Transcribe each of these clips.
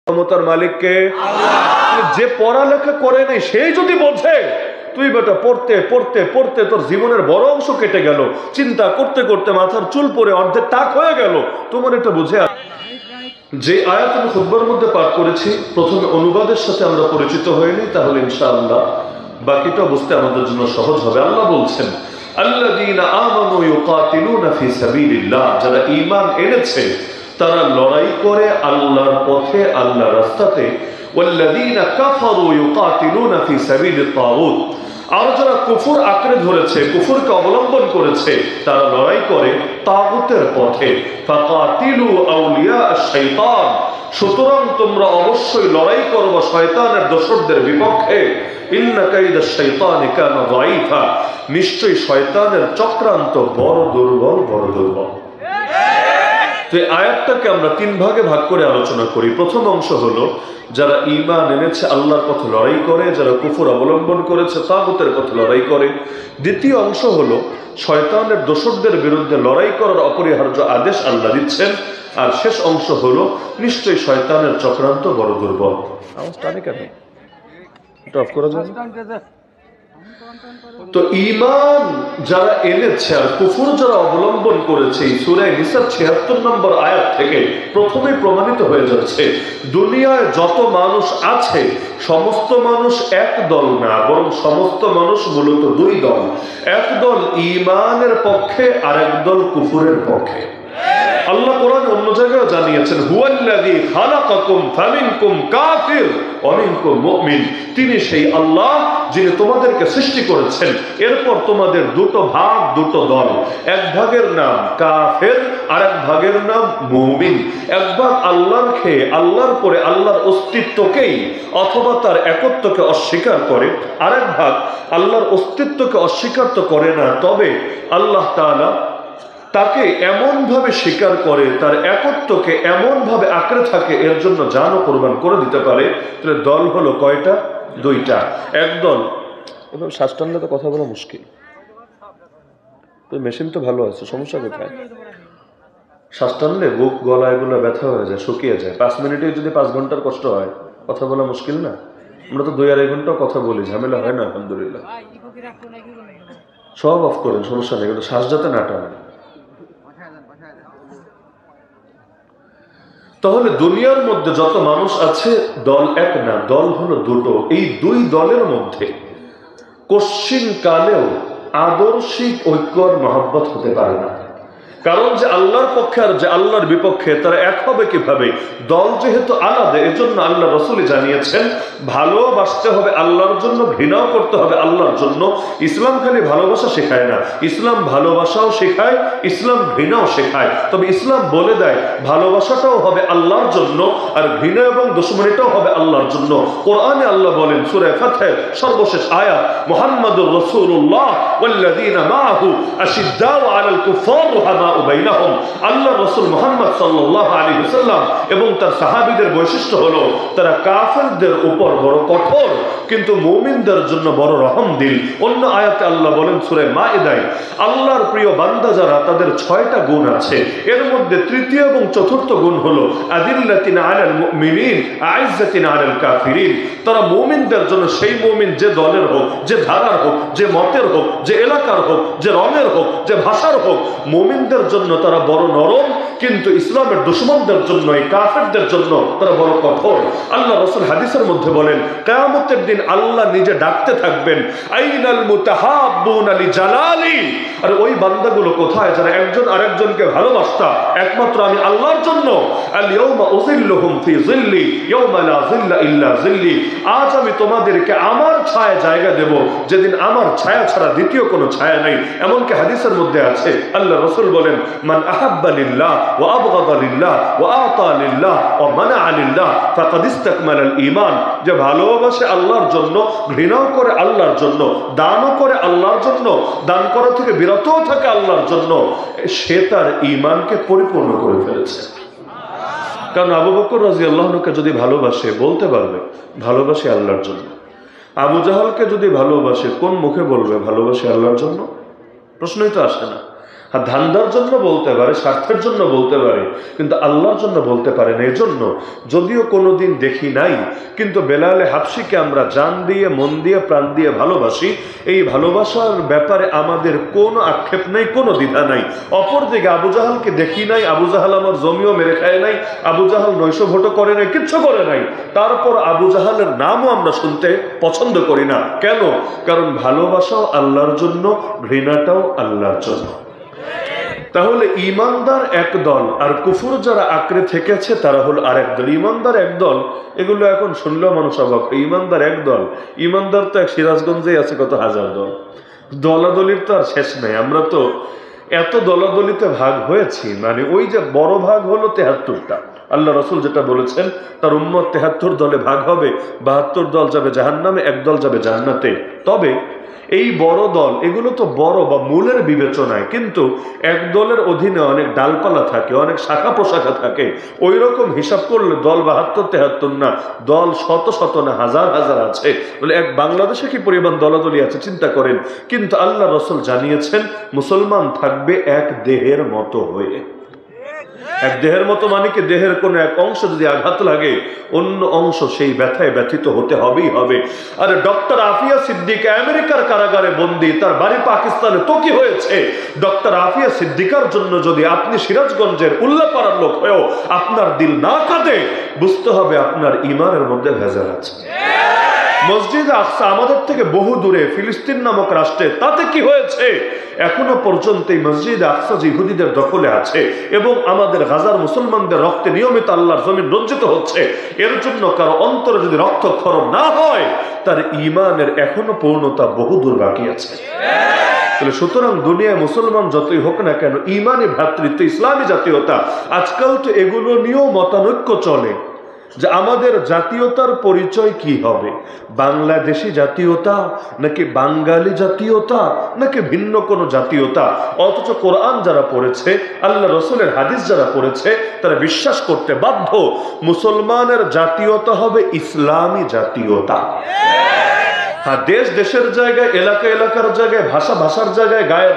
ক্ষমতার মালিককে যে পড়ালেখা করে নাই সেই যদি বোঝে তুই বেটা পড়তে পড়তে পড়তে তোর জীবনের বড় অংশ কেটে গেল, চিন্তা করতে করতে মাথার চুল পরে অর্ধেক টাক হয়ে গেল, তোমার এটা বুঝে। যে আয়াত আমি খুতবার মধ্যে পাঠ করেছি প্রথমে অনুবাদের সাথে আমরা পরিচিত হইনি, তাহলে ইনশাআল্লাহ বাকিটা বুঝতে আমাদের জন্য সহজ হবে। আল্লাহ বলছেন আল্লাযীনা আমানু ইউকাতিলুনা ফি সাবিলিল্লাহ, যারা ঈমান এনেছে তারা লড়াই করে আল্লাহর পথে, আল্লাহর রাস্তাতে। ওয়াল্লাযীনা কাফারু ইউকাতিলুনা ফি সাবিলিত তাগুত, আর যারা কুফর আঁকড়ে ধরেছে, কুফরকে অবলম্বন করেছে, তারা লড়াই করে তাগুতের পথে। ফাকাতিলু আউলিয়া আশ-শাইতান, সুতরাং তোমরা অবশ্যই লড়াই করবে শয়তানের দোসরদের বিপক্ষে। ইন্না কাইদাশ শাইতানি কানা যায়ীফা, নিশ্চয়ই শয়তানের চক্রান্ত বড় দুর্বল, বড় দুর্বল। তো এই আয়াতটাকে আমরা তিন ভাগে ভাগ করে আলোচনা করি। প্রথম অংশ হলো যারা ঈমান এনেছে আল্লাহর পথে লড়াই করে, যারা কুফর অবলম্বন করেছে তাগুতের পথে লড়াই করে। দ্বিতীয় অংশ হলো শয়তানের দোসরদের বিরুদ্ধে লড়াই করার অপরিহার্য আদেশ আল্লাহ দিচ্ছেন। আর শেষ অংশ হলো নিশ্চয়ই শয়তানের চক্রান্ত বড় দুর্বল। অফ করা যাবে? তো ঈমান যারা এনেছে আর কুফর যারা অবলম্বন করেছে, সূরা নিসার ৭৬ নম্বর আয়াত থেকে প্রথমে প্রমাণিত হয়ে যাচ্ছে দুনিয়ায় যত মানুষ আছে সমস্ত মানুষ এক দল না, বরং সমস্ত মানুষ মূলত দুই দল। এক দল ঈমানের পক্ষে আর এক দল কুফরের পক্ষে। আল্লাহ কোরআন অন্য জায়গায় জানিয়েছেন হুয়াল্লাযী খালাকাকুম ফামিনকুম কাফির ওয়া মিনকুম মুমিন, তিনি সেই আল্লাহ যিনি তোমাদেরকে সৃষ্টি করেছেন, এরপর তোমাদের দুটো ভাগ, দুটো দল। এক ভাগের নাম কাফের আর এক ভাগের নাম মুমিন। এক ভাগ আল্লাহর খেয়ে আল্লাহর পরে আল্লাহর অস্তিত্বকেই অথবা তার একত্বকে অস্বীকার করে, আর এক ভাগ আল্লাহর অস্তিত্বকে অস্বীকার তো করে না, তবে আল্লাহ তাআলা তাকে এমন ভাবে স্বীকার করে, তার একত্বকে এমন ভাবে আঁকড়ে থাকে, এর জন্য জানও কোরবান করে দিতে পারে। তাহলে দল হলো কয়টা? দুইটা। একদল, এবার শ্বাস টানলে তো কথা বলা মুশকিল, তো মেশিন তো ভালো আছে, সমস্যা কোথায়? শ্বাস টানলে বুক, গলা এগুলো ব্যথা হয়ে যায়, শুকিয়ে যায়। 5 মিনিটে যদি 5 ঘন্টার কষ্ট হয়, কথা বলা মুশকিল না? আমরা তো 2-2.5 ঘন্টা কথা বলি, ঝামেলা হয় না? আলহামদুলিল্লাহ। সব অফ করেন, সমস্যা নেই, কিন্তু শ্বাস যাতে না টানে। তাহলে দুনিয়ার মধ্যে যত মানুষ আছে দল এক না, দল হলো দুটো। এই দুই দলের মধ্যে কশ্চিন কালেও আদর্শিক ঐক্যর মহব্বত হতে পারে না। কারণ যে আল্লাহর পক্ষে আর যে আল্লাহর বিপক্ষে তারা এক হবে কিভাবে? দল যেহেতু আলাদা, এজন্য আল্লাহ রাসূল জানিয়েছেন ভালোবাসতে হবে আল্লাহর জন্য, ঘৃণাও করতে হবে আল্লাহর জন্য। ইসলাম খালি ভালোবাসা শেখায় না, ইসলাম ভালোবাসাও শেখায়, ইসলাম ঘৃণাও শেখায়। তবে ইসলাম বলে দেয় ভালোবাসাটাও হবে আল্লাহর জন্য আর ঘৃণা এবং দুশমনীটাও হবে আল্লাহর জন্য। কোরআনে আল্লাহ বলেন সূরা ফাতহের সর্বশেষ আয়াত, মুহাম্মাদুর রাসূলুল্লাহ ওয়াল্লাযীনা মাআহু আশিদ্দাউ আলাল কুফার রুহামাউ বাইনাহুম। আল্লাহ রাসূল মুহাম্মদ সাল্লাল্লাহু আলাইহি ওয়াসাল্লাম এবং তার সাহাবীদের বৈশিষ্ট্য হলো তারা কাফেরদের উপর বড় কঠোর, কিন্তু মুমিনদের জন্য বড় রহমদিল। অন্য আয়াতে আল্লাহ বলেন সূরা মাইদায়, আল্লাহর প্রিয় বান্দা যারা তাদের 6টা গুণ আছে, এর মধ্যে তৃতীয় এবং চতুর্থ গুণ হলো আযিল্লাতিন আলাল মুমিনিন আইজ্জাতিন আলাল কাফিরিন। তারা মুমিনদের জন্য, সেই মুমিন যে দলের হোক, যে ধারার হোক, যে মতের হোক, যে এলাকার হোক, যে রঙের হোক, যে ভাষার হোক, মুমিনদের জন্য তারা বড় নরম, কিন্তু ইসলামের দুশমনদের জন্য, এই কাফেরদের জন্য তারা বড় কঠোর। আল্লাহ রাসূল হাদিসের মধ্যে বলেন কিয়ামতের দিন আল্লাহ নিজে ডাকতে থাকবেন আইনাল মুতাহাব্বুনা লিজালালি, আর ওই বান্দাগুলো কোথায় যারা একজন আরেকজনকে ভালোবাসতা একমাত্র আমি আল্লাহর জন্য। আল ইয়াউমা উযিল্লুহুম ফি যিল্লি ইয়াউমা লা যিল্লা ইল্লা যিল্লি, আজ আমি তোমাদেরকে আমার ছায়া জায়গা দেব যেদিন আমার ছায়া ছাড়া দ্বিতীয় কোনো ছায়া নেই। এমনকি হাদিসের মধ্যে আছে আল্লাহ রাসূল বলেন মান আহাব্বা লিল্লাহ ওয়া আবগাদা লিল্লাহ ওয়া আতা লিল্লাহ ওয়া মানাআ লিল্লাহ ফাকাদ ইসতাকমালাল ঈমান, যে ভালোবাসে আল্লাহর জন্য, ঘৃণাও করে আল্লাহর জন্য, দানও করে আল্লাহর জন্য, দান করা থেকে বিরতও থাকে আল্লাহর জন্য, সে তার ঈমানকে পরিপূর্ণ করে ফেলেছে। কারণ আবু বকর রাদিয়াল্লাহু আনহুকে যদি ভালোবাসে বলতে পারবে ভালোবাসে আল্লাহর জন্য। আবু জাহালকে যদি ভালোবাসে কোন মুখে বলবে ভালোবাসে আল্লাহর জন্য? প্রশ্নই তো আসে না। আর ধান্দার জন্য বলতে পারে, স্বার্থের জন্য বলতে পারে, কিন্তু আল্লাহর জন্য বলতে পারে না। এজন্য যদিও কোনোদিন দেখি নাই, কিন্তু বেলালে হাবশিকে আমরা জান দিয়ে, মন দিয়ে, প্রাণ দিয়ে ভালোবাসি। এই ভালোবাসার ব্যাপারে আমাদের কোনো আক্ষেপ নেই, কোনো দ্বিধা নাই। অপরদিকে আবু জাহালকে দেখি নাই, আবু জাহাল আমার জমিও মেরে খায় নাই, আবু জাহাল নৈশ ভোটও করে নাই, কিচ্ছু করে নাই, তারপর আবু জাহালের নামও আমরা শুনতে পছন্দ করি না। কেন? কারণ ভালোবাসাও আল্লাহর জন্য, ঘৃণাটাও আল্লাহর জন্য। তাহলে ইমানদার এক দল, আর কুফুর যারা আঁকড়ে থেকেছে তারা হল আরেক দল। ইমানদার এক দল, এগুলো এখন শুনলেও মানুষ অবাক। ইমানদার এক দল, ইমানদার তো এক সিরাজগঞ্জে আছে কত হাজার দল। দলাদলির তো আর শেষ নাই। আমরা তো এত দলাদলিতে ভাগ হয়েছি, মানে ওই যে বড় ভাগ হলো ৭৩টা। আল্লাহ রসুল যেটা বলেছেন, তার উম্মত ৭৩ দলে ভাগ হবে, ৭২ দল যাবে জাহান্নামে, এক দল যাবে জান্নাতে। তবে এই বড় দল, এগুলো তো বড় বা মূলের বিবেচনায়, কিন্তু এক দলের অধীনে অনেক ডালপালা থাকে, অনেক শাখা প্রশাখা থাকে। ওই রকম হিসাব করলে দল ৭২-৭৩ না, দল শত শত না, হাজার হাজার আছে। বলে এক বাংলাদেশে কি পরিমাণ দলাদলি আছে চিন্তা করেন। কিন্তু আল্লাহ রসুল জানিয়েছেন মুসলমান থাকবে এক দেহের মতো হয়ে। এক দেহের মতো মানে কি, দেহের কোনো এক অংশ যদি আঘাত লাগে অন্য অংশ সেই ব্যথায় ব্যথিত হতে হবেই হবে। আরে ডক্টর আফিয়া সিদ্দিক আমেরিকার কারাগারে বন্দী, তার বাড়ি পাকিস্তানে, তো কি হয়েছে? ডক্টর আফিয়া সিদ্দিকার জন্য যদি আপনি সিরাজগঞ্জের উল্লাপাড়ার লোক হয়েও আপনার দিল না কাঁদে, বুঝতে হবে আপনার ঈমানের মধ্যে ভেজাল আছে। মসজিদে আকসা আমাদের থেকে বহু দূরে ফিলিস্তিন নামক রাষ্ট্রে, তাতে কি হয়েছে? এখনো পর্যন্ত এই মসজিদে আকসা ইহুদিদের দখলে আছে এবং আমাদের গাজার মুসলমানদের রক্তে নিয়মিত আল্লাহর জমিন রঞ্জিত হচ্ছে। এর জন্য কারো অন্তরে যদি রক্তক্ষরণ না হয়, তার ঈমানের এখনো পূর্ণতা বহু দূর বাকি আছে। সুতরাং দুনিয়ায় মুসলমান যতই হোক না কেন, ঈমানি ভ্রাতৃত্ব, ইসলামী জাতীয়তা, আজকাল তো এগুলো নিয়েও মতানৈক্য চলে যে আমাদের জাতীয়তার পরিচয় কি হবে, বাংলাদেশি জাতীয়তা নাকি বাঙালি জাতীয়তা নাকি ভিন্ন কোনো জাতীয়তা। অথচ কোরআন যারা পড়েছে, আল্লাহ রসুলের হাদিস যারা পড়েছে, তারা বিশ্বাস করতে বাধ্য মুসলমানের জাতীয়তা হবে ইসলামী জাতীয়তা। হ্যাঁ, দেশ দেশের জায়গায়, এলাকা এলাকার জায়গায়, ভাষা ভাষার জায়গায়, গায়ের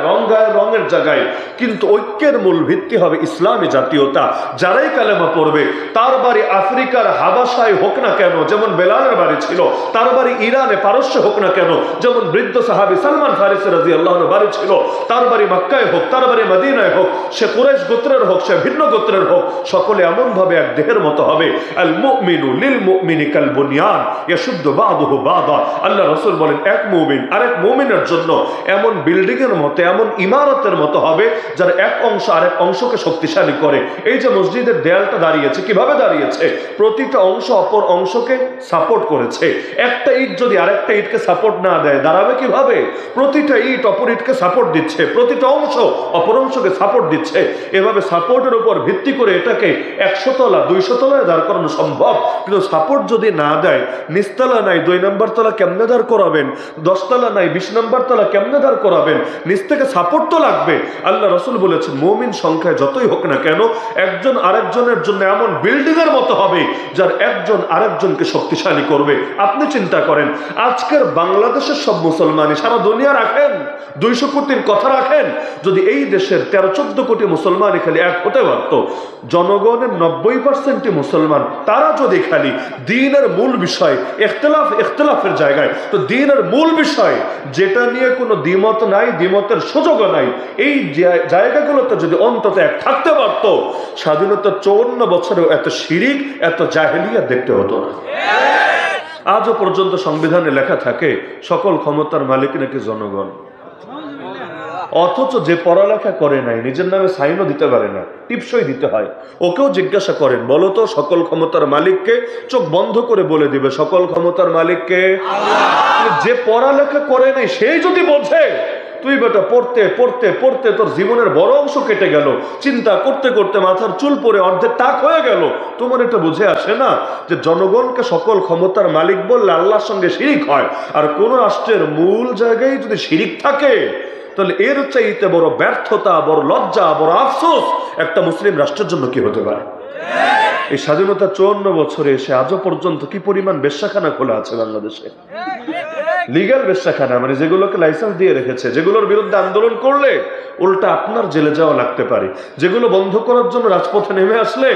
রঙের জায়গায়, কিন্তু ঐক্যের মূল ভিত্তি হবে ইসলামী জাতীয়তা। যারাই কালেমা পড়বে, তার বাড়ি আফ্রিকার হাবাসায় হোক না কেন, যেমন বেলালের বাড়ি ছিল, তার বাড়ি ইরানে পারস্যে হোক না কেন, যেমন বৃদ্ধ সাহাবী সালমান ফারিসি রাদিয়াল্লাহু আনহু বাড়ি ছিল, তার বাড়ি মক্কায় হোক, তার বাড়ি মদিনায় হোক, সে কুরাইশ গোত্রের হোক, সে ভিন্ন গোত্রের হোক, সকলে এমন ভাবে এক দেহের মতো হবে। আল মুমিনু লিল মুমিনি কাল বুনিয়ান ইয়াশুদ্দু বাদুহু বাদা। আল্লাহ রাসূল বলেন, এক মুমিন আরেক মুমিনের জন্য এমন বিল্ডিং এর মতো, এমন ইমারতের মতো হবে যার এক অংশ আরেক অংশকে শক্তিশালী করে। এই যে মসজিদের দেয়ালটা দাঁড়িয়েছে, কিভাবে দাঁড়িয়েছে? প্রতিটা অংশ অপর অংশকে সাপোর্ট করেছে। একটা ইট যদি আরেকটা ইটকে সাপোর্ট না দেয়, দাঁড়াবে কিভাবে? প্রতিটা ইট অপর ইটকে সাপোর্ট দিচ্ছে, প্রতিটা অংশ অপর অংশকে সাপোর্ট দিচ্ছে। এভাবে সাপোর্টের উপর ভিত্তি করে এটাকে 100 তলা 200 তলায় দাঁড় করানো সম্ভব। কিন্তু সাপোর্ট যদি না দেয়, নিচতলা নাই 2 নম্বর তলা কেমনে দাঁড় করাবেন? 10 তলা নাই 20 নম্বর তলা কেমনে দাঁড় করাবেন? নিচ থেকে সাপোর্ট তো লাগবে। আল্লাহ রাসূল বলেছেন, মুমিন সংখ্যায় যতই হোক না কেন, একজন আরেকজনের জন্য এমন বিল্ডিং এর মতো হবে যার একজন আরেকজনকে শক্তিশালী করবে। আপনি চিন্তা করেন, আজকের বাংলাদেশের সব মুসলমানই সারা দুনিয়া রাখেন, 200 কোটির কথা রাখেন, যদি এই দেশের 13-14 কোটি মুসলমান খালি এক হতে পারত, জনগণের 90% মুসলমান, তারা যদি খালি দ্বীনের মূল বিষয়, ইখতিলাফের জায়গায়, তো দ্বীনের মূল বিষয় যেটা নিয়ে কোনো দ্বিমত নাই, দ্বিমতের সুযোগও নাই, এই জায়গাগুলোতে যদি অন্তত এক থাকতে পারত, স্বাধীনতা 54 বছরেও এত শিরিক, এত জাহেলিয়াত দেখতে হতো না। আজও পর্যন্ত সংবিধানে লেখা থাকে সকল ক্ষমতার মালিক নাকি জনগণ। অথচ যে পড়ালেখা করে নাই, নিজের নামে সাইনও দিতে পারে না, টিপসই দিতে হয়, ওকেও জিজ্ঞাসা করেন, বলো তো সকল ক্ষমতার মালিককে? চোখ বন্ধ করে বলে দিবে সকল ক্ষমতার মালিককে আল্লাহ। যে পড়ালেখা করে নাই সেই যদি বোঝে, তুই বেটা পড়তে পড়তে পড়তে তোর জীবনের বড় অংশ কেটে গেল, চিন্তা করতে করতে মাথার চুল পরে অর্ধেক টাক হয়ে গেল, তোমার এটা বুঝে আসে না যে জনগণকে সকল ক্ষমতার মালিক বললে আল্লাহর সঙ্গে শিরিক হয়। আর কোন রাষ্ট্রের মূল জায়গায় যদি শিরিক থাকে, তাহলে এর চাইতে বড় ব্যর্থতা, বড় লজ্জা, বড় আফসোস একটা মুসলিম রাষ্ট্রের জন্য কি হতে পারে? এই স্বাধীনতা 54 বছরে এসে আজও পর্যন্ত কি পরিমাণ বেশ্যাখানা খোলা আছে বাংলাদেশে। লিগ্যাল বেশ্যাখানা মানে যেগুলোকে লাইসেন্স দিয়ে রেখেছে, যেগুলোর বিরুদ্ধে আন্দোলন করলে উল্টা আপনার জেলে যাওয়া লাগতে পারে, যেগুলো বন্ধ করার জন্য রাজপথে নেমে আসলে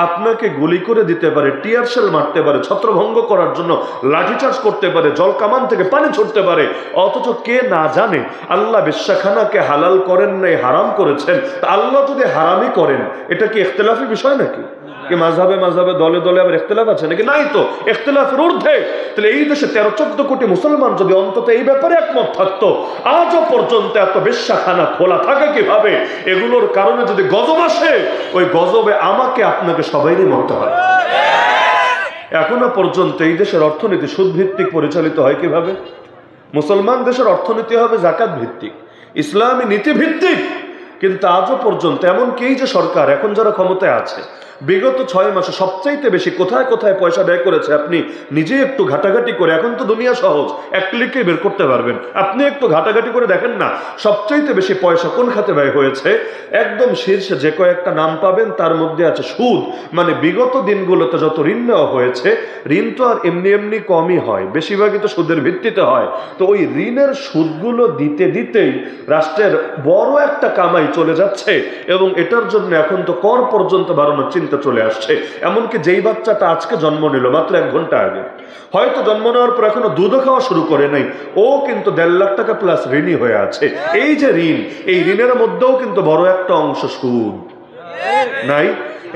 আপনাকে গুলি করে দিতে পারে, টিয়ার শেল মারতে পারে, ছত্রভঙ্গ করার জন্য লাঠিচার্জ করতে পারে, জল কামান থেকে পানি ছুটতে পারে। অথচ কে না জানে আল্লাহ বেশ্যাখানাকে হালাল করেন নাই, হারাম করেছেন। তা আল্লাহ যদি হারামই করেন, এটা কি ইখতিলাফি বিষয় নাকি? কি মাযহাবে মাযহাবে দলে দলে আবার ইখতিলাফ আছে নাকি? নাই তো, ইখতিলাফের ঊর্ধ্বে। তাহলে এই দেশে 13-14 কোটি মুসলমান যদি অন্তত এই ব্যাপারে একমত থাকতো, আজও পর্যন্ত এত বেশ্যাখানা খোলা থাকে কিভাবে? এগুলোর কারণে যদি গজব আসে, ওই গজবে আমাকে আপনাকে সবাইরই মরতে হয়। এখনো পর্যন্ত এই দেশের অর্থনীতি সুদ ভিত্তিক পরিচালিত হয় কিভাবে? মুসলমান দেশের অর্থনীতি হবে যাকাত ভিত্তিক, ইসলামী নীতি ভিত্তিক। কিন্তু আজও পর্যন্ত এমনকি এই যে সরকার এখন যারা ক্ষমতায় আছে, বিগত 6 মাসে সবচাইতে বেশি কোথায় কোথায় পয়সা ব্যয় করেছে আপনি নিজে একটু ঘাটাঘাটি করে, এখন তো দুনিয়া সহজ, এক ক্লিকে বের করতে পারবেন, আপনি একটু ঘাটাঘাটি করে দেখেন না সবচাইতে বেশি পয়সা কোন খাতে ব্যয় হয়েছে। একদম শীর্ষে যে কয়েকটা নাম পাবেন তার মধ্যে আছে সুদ। মানে বিগত দিনগুলোতে যত ঋণ নেওয়া হয়েছে, ঋণ তো আর এমনি এমনি কমই হয়, বেশিরভাগই তো সুদের ভিত্তিতে হয়। তো ওই ঋণের সুদগুলো দিতে দিতেই রাষ্ট্রের বড় একটা কামাই চলে যাচ্ছে, এবং এটার জন্য এখন তো কর পর্যন্ত বাড়ানোর চিন্তা চলে আসছে। এমনকি যেই বাচ্চাটা আজকে জন্ম নিল মাত্র 1 ঘন্টা আগে, হয়তো জন্ম নেওয়ার পর এখনো দুধও খাওয়া শুরু করে নাই, ও কিন্তু 1.5 লাখ টাকা প্লাস ঋণী হয়ে আছে। এই যে ঋণ, এই ঋণের মধ্যেও কিন্তু বড় একটা অংশ সুদ। নাই,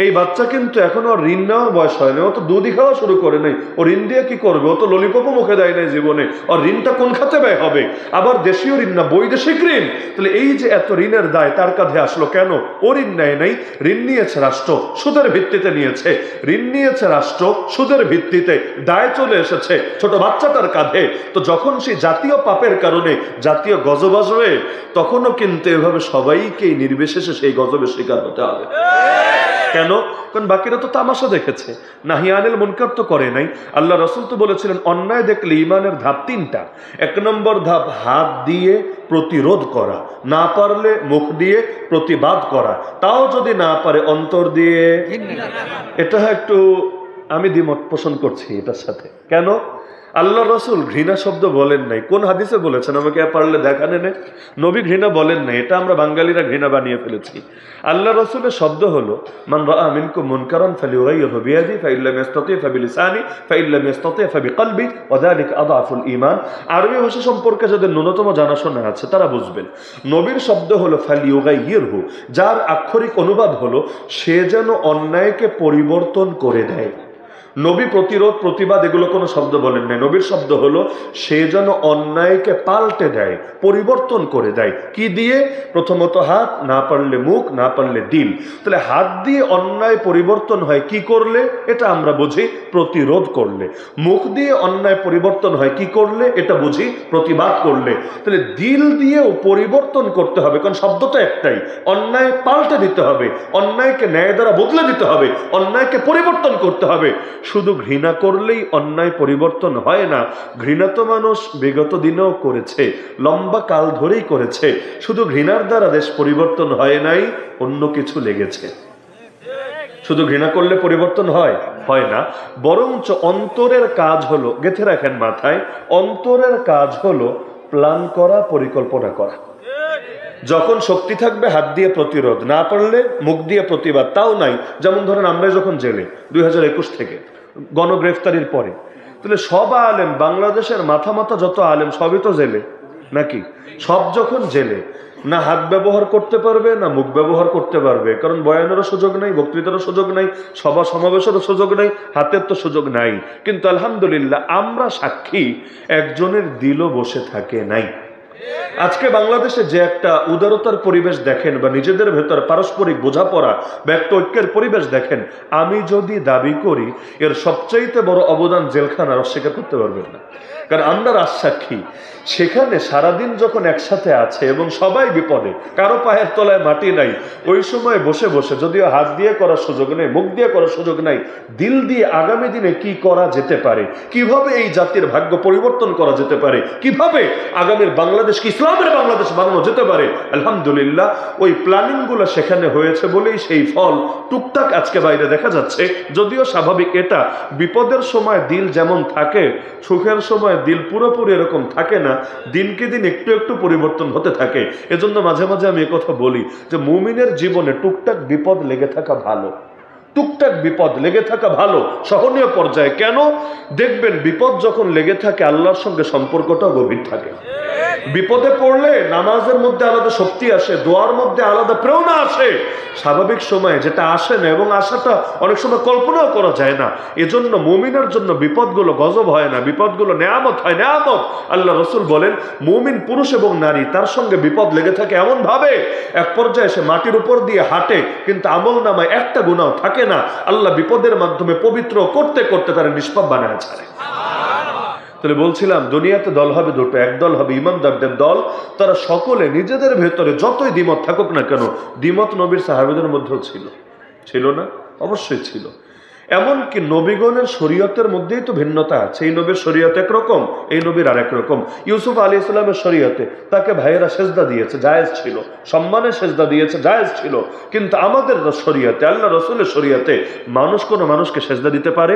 এই বাচ্চা কিন্তু এখনো ঋণ নেওয়ার বয়স হয় না, ও তো দুধই খাওয়া শুরু করে নাই, ও ঋণ দিয়ে কি করবে? ও তো ললিপপও মুখে দেয় নাই জীবনে, আর ঋণটা কোন খাতে ব্যয় হবে? আবার দেশীয় ঋণ না, বৈদেশিক ঋণ। তাহলে এই যে এত ঋণের দায় তার কাঁধে আসলো কেন? ও ঋণ নেয় নাই, ঋণ নিয়েছে রাষ্ট্র, সুদের ভিত্তিতে নিয়েছে। ঋণ নিয়েছে রাষ্ট্র, সুদের ভিত্তিতে, দায় চলে এসেছে ছোট বাচ্চাটার কাঁধে। তো যখন সেই জাতীয় পাপের কারণে জাতীয় গজব আসবে, তখনও কিন্তু এভাবে সবাইকেই নির্বিশেষে সেই গজবের শিকার হতে হবে। কেন? কারণ বাকিরা তো তামাশা দেখেছে, নাহি আনিল মুনকার তো করে নাই। আল্লাহ রাসূল তো বলেছিলেন অন্যায় দেখলে ঈমানের ধাপ 3টা। 1 নম্বর ধাপ হাত দিয়ে প্রতিরোধ করা, না পারলে মুখ দিয়ে প্রতিবাদ করা, তাও যদি না পারে অন্তর দিয়ে। এটা একটু আমি দ্বিমত পোষণ করছি এটার সাথে। কেন? আল্লাহ রাসূল ঘৃণা শব্দ বলেন নাই। কোন হাদিসে বলেছেন আমাকে পারলে দেখান এনে? নবী ঘৃণা বলেন নাই, এটা আমরা বাঙালিরা ঘৃণা বানিয়ে ফেলেছি। আল্লাহ রাসূলের শব্দ হলো মান রাআ মিনকুম মুনকারান ফালিয়ুগাইয়িরহু বিয়াদি ফাইল্লাম ইসতাতি ফাবিলিসানি ফাইল্লাম ইসতাতি ফাবিকলবি ওয়া যালিকা আযআফুল ঈমান। আরবি ভাষা সম্পর্কে যাদের ন্যূনতম জানাশোনা আছে তারা বুঝবেন। নবীর শব্দ হলো ফালিয়ুগাইয়িরহু, যার আক্ষরিক অনুবাদ হলো সে যেন অন্যায়কে পরিবর্তন করে দেয়। নবী প্রতিরোধ প্রতিবাদ এগুলো কোনো শব্দ বলেন নাই। নবীর শব্দ হলো সে যেন অন্যায়কে পাল্টে দেয়, পরিবর্তন করে দেয়। কি দিয়ে? প্রথমত হাত, না পারলে মুখ, না পারলে দিল। তাহলে হাত দিয়ে অন্যায় পরিবর্তন হয় কি করলে? এটা আমরা বুঝি প্রতিরোধ করলে। মুখ দিয়ে অন্যায় পরিবর্তন হয় কি করলে? এটা বুঝি প্রতিবাদ করলে। তাহলে দিল দিয়েও পরিবর্তন করতে হবে, কারণ শব্দটা একটাই। অন্যায় পাল্টে দিতে হবে, অন্যায়কে ন্যায় দ্বারা বদলে দিতে হবে, অন্যায়কে পরিবর্তন করতে হবে। শুধু ঘৃণা করলেই অন্যায় পরিবর্তন হয় না। ঘৃণা তো মানুষ বিগত দিনেও করেছে, লম্বা কাল ধরেই করেছে। শুধু ঘৃণার দ্বারা দেশ পরিবর্তন হয় নাই, অন্য কিছু লেগেছে। শুধু ঘৃণা করলে পরিবর্তন হয় না, বরঞ্চ অন্তরের কাজ হলো, গেঁথে রাখেন মাথায়, অন্তরের কাজ হলো প্ল্যান করা, পরিকল্পনা করা। যখন শক্তি থাকবে হাত দিয়ে প্রতিরোধ, না পারলে মুখ দিয়ে প্রতিবাদ, তাও নাই। যেমন ধরেন আমরা যখন জেলে 2021 থেকে গণগ্রেফতারির পরে, তাহলে সব আলেম, বাংলাদেশের মাথা যত আলেম সবই তো জেলে নাকি? সব যখন জেলে, না হাত ব্যবহার করতে পারবে না মুখ ব্যবহার করতে পারবে, কারণ বয়ানেরও সুযোগ নাই, বক্তৃতারও সুযোগ নাই, সভা সমাবেশেরও সুযোগ নাই, হাতের তো সুযোগ নাই। কিন্তু আলহামদুলিল্লাহ আমরা সাক্ষী, একজনের দিলও বসে থাকে নাই। আজকে বাংলাদেশে যে একটা উদারতার পরিবেশ দেখেন, বা নিজেদের ভেতর পারস্পরিক বোঝাপড়া বা একটা ঐক্যের পরিবেশ দেখেন, আমি যদি দাবি করি এর সবচাইতে বড় অবদান জেলখানার, অস্বীকার করতে পারবেন না। কারণ আমরা রাজসাক্ষী, সেখানে সারাদিন যখন একসাথে আছে এবং সবাই বিপদে, কারো পায়ের তলায় মাটি নাই, ওই সময় বসে বসে, যদিও হাত দিয়ে করার সুযোগ নেই, মুখ দিয়ে করার সুযোগ নাই, দিল দিয়ে আগামী দিনে কি করা যেতে পারে, কিভাবে এই জাতির ভাগ্য পরিবর্তন করা যেতে পারে, কিভাবে আগামীর বাংলাদেশ বাংলাদেশকে ইসলামের বাংলাদেশ বানানো যেতে পারে। আলহামদুলিল্লাহ ওই প্ল্যানিংগুলো সেখানে হয়েছে বলেই সেই ফল টুকটাক আজকে বাইরে দেখা যাচ্ছে। যদিও স্বাভাবিক, এটা বিপদের সময় দিল যেমন থাকে, সুখের সময় দিল পুরোপুরি এরকম থাকে না, দিনকে দিন একটু একটু পরিবর্তন হতে থাকে। এজন্য মাঝে মাঝে আমি কথা বলি যে মুমিনের জীবনে টুকটাক বিপদ লেগে থাকা ভালো, টুকটাক বিপদ লেগে থাকা ভালো, সহনীয় পর্যায়ে। কেন? দেখবেন বিপদ যখন লেগে থাকে আল্লাহর সঙ্গে সম্পর্কটা গভীর থাকে। বিপদে পড়লে নামাজের মধ্যে আলাদা শক্তি আসে, দোয়ার মধ্যে আলাদা প্রেরণা আসে, স্বাভাবিক সময়ে যেটা আসে না, এবং আশাটা অনেক সময় কল্পনাও করা যায় না। এজন্য মুমিনের জন্য বিপদগুলো গজব হয় না, বিপদগুলো নেয়ামত হয়, নেয়ামত। আল্লাহ রসুল বলেন মুমিন পুরুষ এবং নারী তার সঙ্গে বিপদ লেগে থাকে এমন ভাবে এক পর্যায়ে সে মাটির উপর দিয়ে হাঁটে কিন্তু আমল নামায় একটা গুনাহ থাকে না। আল্লাহ বিপদের মাধ্যমে পবিত্র করতে করতে তারা নিষ্পাপ বানায় ছাড়ে। তাহলে বলছিলাম দুনিয়াতে দল হবে দুটো, একদল হবে ইমানদারদের দল, তারা সকলে নিজেদের ভেতরে যতই দ্বিমত থাকুক না কেন, দ্বিমত নবীর সাহাবীদের মধ্যেও ছিল, ছিল না? অবশ্যই ছিল। এমনকি নবীগণের শরীয়তের মধ্যেই তো ভিন্নতা আছে। এই নবীর শরীয়ত একরকম, এই নবীর আরেক রকম। ইউসুফ আলাইহিস সালামের শরীয়তে তাকে ভাইয়েরা সেজদা দিয়েছে, জায়েজ ছিল, সম্মানের সেজদা দিয়েছে, জায়েজ ছিল। কিন্তু আমাদের শরীয়তে, আল্লাহ রসুলের শরীয়তে মানুষ কোনো মানুষকে সেজদা দিতে পারে?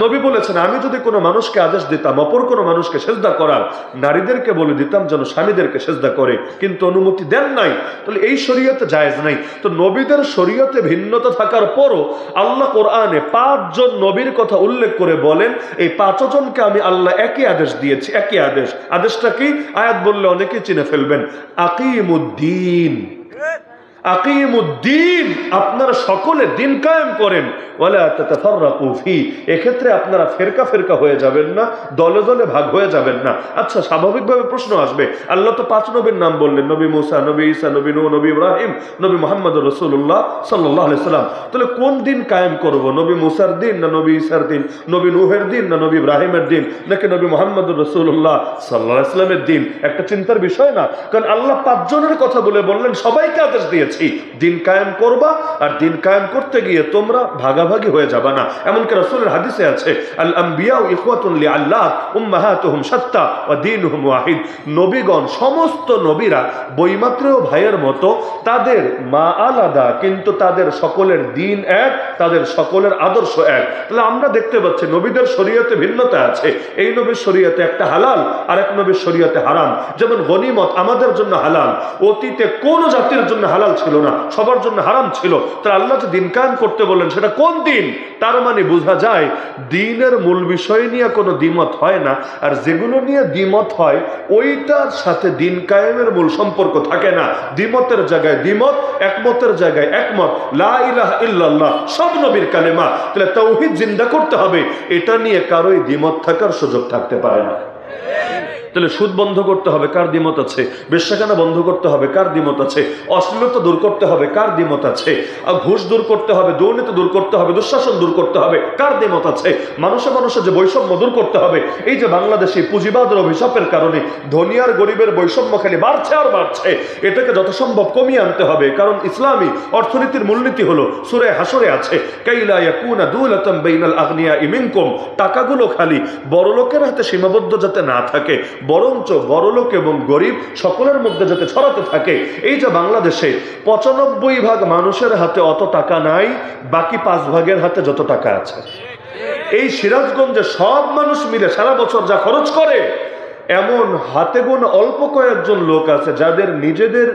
নবী বলেছেন আমি যদি কোনো মানুষকে আদেশ দিতাম অপর কোনো মানুষকে সেজদা করার, নারীদেরকে বলে দিতাম যেন স্বামীদেরকে সেজদা করে, কিন্তু অনুমতি দেন নাই। তাহলে এই শরীয়তে জায়েজ নাই। তো নবীদের শরীয়তে ভিন্নতা থাকার পরও আল্লাহ কোরআনে 5 জন নবীর কথা উল্লেখ করে বলেন এই 5 জনকে আমি আল্লাহ একই আদেশ দিয়েছি, একই আদেশ। আদেশটা কি? আয়াত বললে অনেকেই চিনে ফেলবেন, আকিমুদ্দিন। আকিমুদ্দিন, আপনারা সকলে দিন কায়েম করেন, ওয়ালা তাতাফাররাকু ফি, এক্ষেত্রে আপনারা ফেরকা ফেরকা হয়ে যাবেন না, দলে দলে ভাগ হয়ে যাবেন না। আচ্ছা, স্বাভাবিকভাবে প্রশ্ন আসবে, আল্লাহ তো 5 নবীর নাম বললেন, নবী মুসা, নবী ঈসা, নবী নূহ, নবী ইব্রাহিম, নবী মুহাম্মদুর রাসূলুল্লাহ সাল্লাল্লাহু আলাইহি সাল্লাম। তাহলে কোন দিন কায়েম করব? নবী মুসার দিন না নবী ঈসার দিন? নবী নূহের দিন না নবী ইব্রাহিমের দিন? নাকি নবী মুহাম্মদুর রাসূলুল্লাহ সাল্লাল্লাহু আলাইহি সাল্লামের দিন? একটা চিন্তার বিষয় না? কারণ আল্লাহ 5 জনের কথা বলে বললেন সবাইকে আদেশ দিয়েছি দিন কায়েম করবা, আর দিন কায়েম করতে গিয়ে তোমরা ভাগাভাগি হয়ে যাবা না। এমনকি রাসূলের হাদিসে আছে আল আম্বিয়া ইখওয়াতুন লিআল্লাহ উম্মাহাতুহুম শাত্তা ওয়া দীনুহুম ওয়াহিদ, নবীগণ সমস্ত নবীরা বৈমাত্রেয় ভাইয়ের মতো, তাদের মা আলাদা কিন্তু তাদের সকলের দিন এক, তাদের সকলের আদর্শ এক। তাহলে আমরা দেখতে পাচ্ছি নবীদের শরীয়তে ভিন্নতা আছে। এই নবীর শরীয়তে একটা হালাল আর এক নবীর শরীয়তে হারাম। যেমন গনিমত আমাদের জন্য হালাল, অতীতে কোন জাতির জন্য হালাল ছিল না, সবার জন্য হারাম ছিল। তার আল্লাহ যে দিন কায়েম করতে বললেন সেটা কোন দিন? তার মানে বোঝা যায় দিনের মূল বিষয় নিয়ে কোনো দ্বিমত হয় না, আর যেগুলো নিয়ে দ্বিমত হয় ওইটার সাথে দিন কায়েমের মূল সম্পর্ক থাকে না। দ্বিমতের জায়গায় দ্বিমত, একমতের জায়গায় একমত। লা ইলাহা ইল্লাল্লাহ সব নবীর কালেমা, তাহলে তাওহীদ জিন্দা করতে হবে, এটা নিয়ে কারোই দ্বিমত থাকার সুযোগ থাকতে পারে না। তাহলে সুদ বন্ধ করতে হবে, কার দ্বিমত আছে? বেশ্যাখানা বন্ধ করতে হবে, কার দ্বিমত আছে? অশ্লীলতা দূর করতে হবে, কার দ্বিমত আছে? আর ঘুষ দূর করতে হবে, দুর্নীতি দূর করতে হবে, দুঃশাসন দূর করতে হবে, কার দ্বিমত আছে? মানুষে মানুষে যে বৈষম্য দূর করতে হবে, এই যে বাংলাদেশে পুঁজিবাদের অভিশাপের কারণে ধনী আর গরিবের বৈষম্য খালি বাড়ছে আর বাড়ছে, এটাকে যথাসম্ভব কমিয়ে আনতে হবে। কারণ ইসলামী অর্থনীতির মূলনীতি হলো সূরা হাসরে আছে, কাইলা ইয়াকুনা দুলাতাম বাইনাল আগনিয়া মিনকুম, টাকাগুলো খালি বড়লোকের হাতে সীমাবদ্ধ যাতে না থাকে, বরঞ্চ বড়লোক এবং গরিব সকলের মধ্যে যাতে ছড়াতে থাকে। এই যে বাংলাদেশে 95% মানুষের হাতে অত টাকা নাই, বাকি 5% হাতে যত টাকা আছে। এই সিরাজগঞ্জে সব মানুষ মিলে সারা বছর যা খরচ করে, এমন হাতে গোনা অল্প কয়েকজন লোক আছে যাদের নিজেদের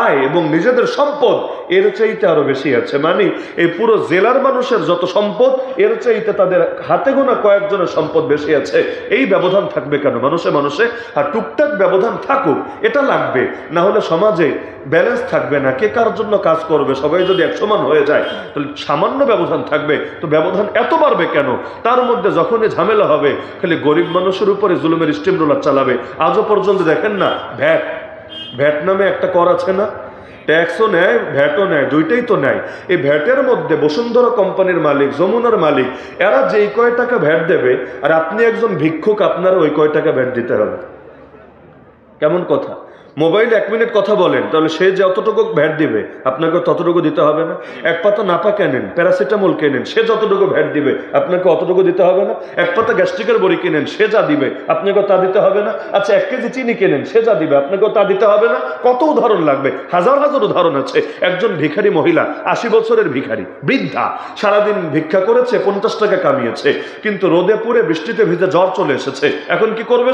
আয় এবং নিজেদের সম্পদ এর চাইতে আরো বেশি আছে। মানে এই পুরো জেলার মানুষের যত সম্পদ এর চাইতে তাদের হাতে গোনা কয়েকজনের সম্পদ বেশি আছে। এই ব্যবধান থাকবে কেন? মানুষে মানুষে আর টুকটাক ব্যবধান থাকুক, এটা লাগবে, না হলে সমাজে ব্যালেন্স থাকবে না। কে কার জন্য কাজ করবে? সবাই যদি এক সমান হয়ে যায় তাহলে সামান্য ব্যবধান থাকবে, তো ব্যবধান এত বাড়বে কেন? তার মধ্যে যখনই ঝামেলা হবে খালি গরিব মানুষের উপরে জুলুমের স্টিম রোলার চালাবে। আজও পর্যন্ত দেখেন না, ভ্যাট নামে একটা কর আছে না, ট্যাক্সও নেয় ভ্যাটও নেয়, দুইটাই তো নেয়। এই ভ্যাটের মধ্যে বসুন্ধরা কোম্পানির মালিক, যমুনার মালিক, এরা যেই কয় টাকা ভ্যাট দেবে আর আপনি একজন ভিক্ষুক, আপনারা ওই কয় টাকা ভ্যাট দিতে হবে। কেমন কথা? মোবাইলে 1 মিনিট কথা বলেন, তাহলে সে যতটুকু ভ্যাট দিবে আপনাকে ততটুকু দিতে হবে না? এক পাতা নাপা কেনেন, প্যারাসিটামল কেনেন, সে যতটুকু ভ্যাট দিবে আপনাকে অতটুকু দিতে হবে না? এক পাতা গ্যাস্ট্রিকের বড়ি কিনেন, সে যা দিবে আপনাকে তা দিতে হবে না? আচ্ছা 1 কেজি চিনি কেনেন, সে যা দিবে আপনাকেও তা দিতে হবে না? কত উদাহরণ লাগবে, হাজার হাজার উদাহরণ আছে। একজন ভিখারি মহিলা, 80 বছরের ভিখারি, বৃদ্ধা, সারাদিন ভিক্ষা করেছে, 50 টাকা কামিয়েছে, কিন্তু রোদে পুড়ে বৃষ্টিতে ভিজে জ্বর চলে এসেছে। এখন কি করবে?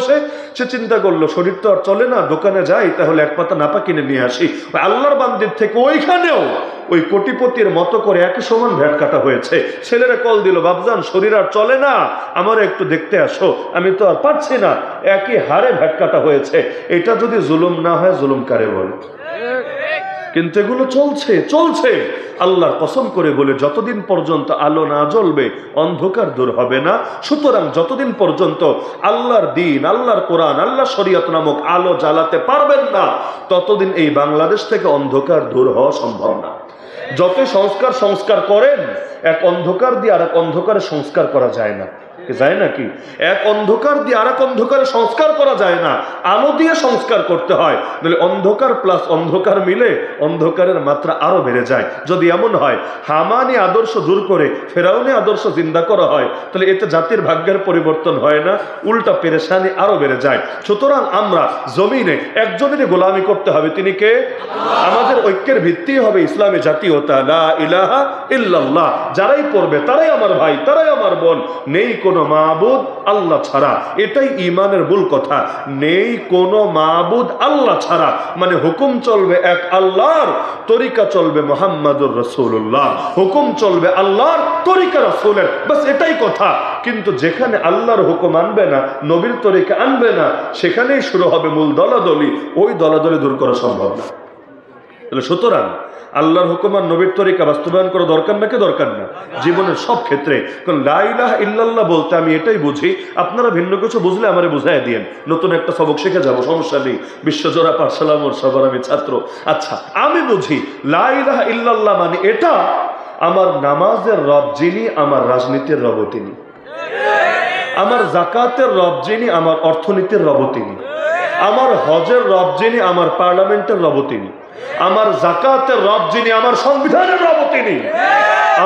সে চিন্তা করলো শরীর তো আর চলে না, দোকানে যাই, তাহলে এক পাতা নাপা কিনে নিয়ে আসি। আল্লাহর বান্দির থেকে ওইখানেও ওই কোটিপতির মতো করে একই সমান ভ্যাট কাটা হয়েছে। ছেলেরা কল দিল, বাবজান শরীর আর চলে না, আমার একটু দেখতে আসো, আমি তো আর পারছি না, একই হারে ভ্যাট কাটা হয়েছে। এটা যদি জুলুম না হয়, জুলুম কারে বলে? কিন্তু এগুলো চলছে। আল্লাহর কসম করে বলে, যতদিন পর্যন্ত আলো না জ্বলবে অন্ধকার দূর হবে না। সুতরাং যতদিন পর্যন্ত আল্লাহর দ্বীন, আল্লাহর কোরআন, আল্লাহ শরীয়ত নামক আলো জ্বালাতে পারবেন না, ততদিন এই বাংলাদেশ থেকে অন্ধকার দূর হওয়া সম্ভব না। যত সংস্কার করেন, এক অন্ধকার দিয়ে আর এক অন্ধকারে সংস্কার করা যায় না। যায় নাকি? এক অন্ধকার দিয়ে আর এক অন্ধকারে সংস্কার করা যায় না, আলো দিয়ে সংস্কার করতে হয়। তাহলে অন্ধকার প্লাস অন্ধকার মিলে অন্ধকারের মাত্রা আরো বেড়ে যায়। যদি এমন হয় হামানি আদর্শ দূর করে ফেরাউনি আদর্শ জিন্দা করা হয়, তাহলে এতে জাতির ভাগ্যের পরিবর্তন হয় না, উল্টা পেরেশানি আরো বেড়ে যায়। সুতরাং আমরা জমিনে একজনেরই গোলামি করতে হবে, তিনি কে? আমাদের ঐক্যের ভিত্তি হবে ইসলামী জাতীয়তা, লা ইলাহা ইল্লাল্লাহ। যারাই পড়বে তারাই আমার ভাই, তারাই আমার বোন। নেই কোনো মাবুদ আল্লাহ ছাড়া, এটাই ঈমানের মূল কথা। নেই কোনো মাবুদ আল্লাহ ছাড়া, মানে হুকুম চলবে এক আল্লাহর, তরিকা চলবে মুহাম্মাদুর রাসূলুল্লাহ। হুকুম চলবে আল্লাহর, তরিকা রাসূলের, বাস এটাই কথা। কিন্তু যেখানে আল্লাহর হুকুম আনবে না, নবীর তরিকা আনবে না, সেখানেই শুরু হবে মূল দলাদলি। ওই দলাদলি দূর করা সম্ভব না। তাহলে সুতরাং আল্লাহর হুকুম আর নবীর তরিকা বাস্তবায়ন করা দরকার নাকি দরকার না? জীবনের সব ক্ষেত্রে। কারণ লা ইলাহা ইল্লাল্লাহ বলতে আমি এটাই বুঝি, আপনারা ভিন্ন কিছু বুঝলে আমারে বুঝাই দিয়েন, নতুন একটা সবক শিখে যাবো, সমস্যা নেই। বিশ্বজোড়া পাঠশালামোর সবার আমি ছাত্র। আচ্ছা, আমি বুঝি লা ইলাহা ইল্লাল্লাহ মানে এটা, আমার নামাজের রব যিনি, আমার রাজনীতির রব তিনি, আমার জাকাতের রব যিনি, আমার অর্থনীতির রব তিনি, আমার হজের রব যিনি, আমার পার্লামেন্টের রব তিনি, আমার জাকাতের রব যিনি, আমার সংবিধানের রব তিনি,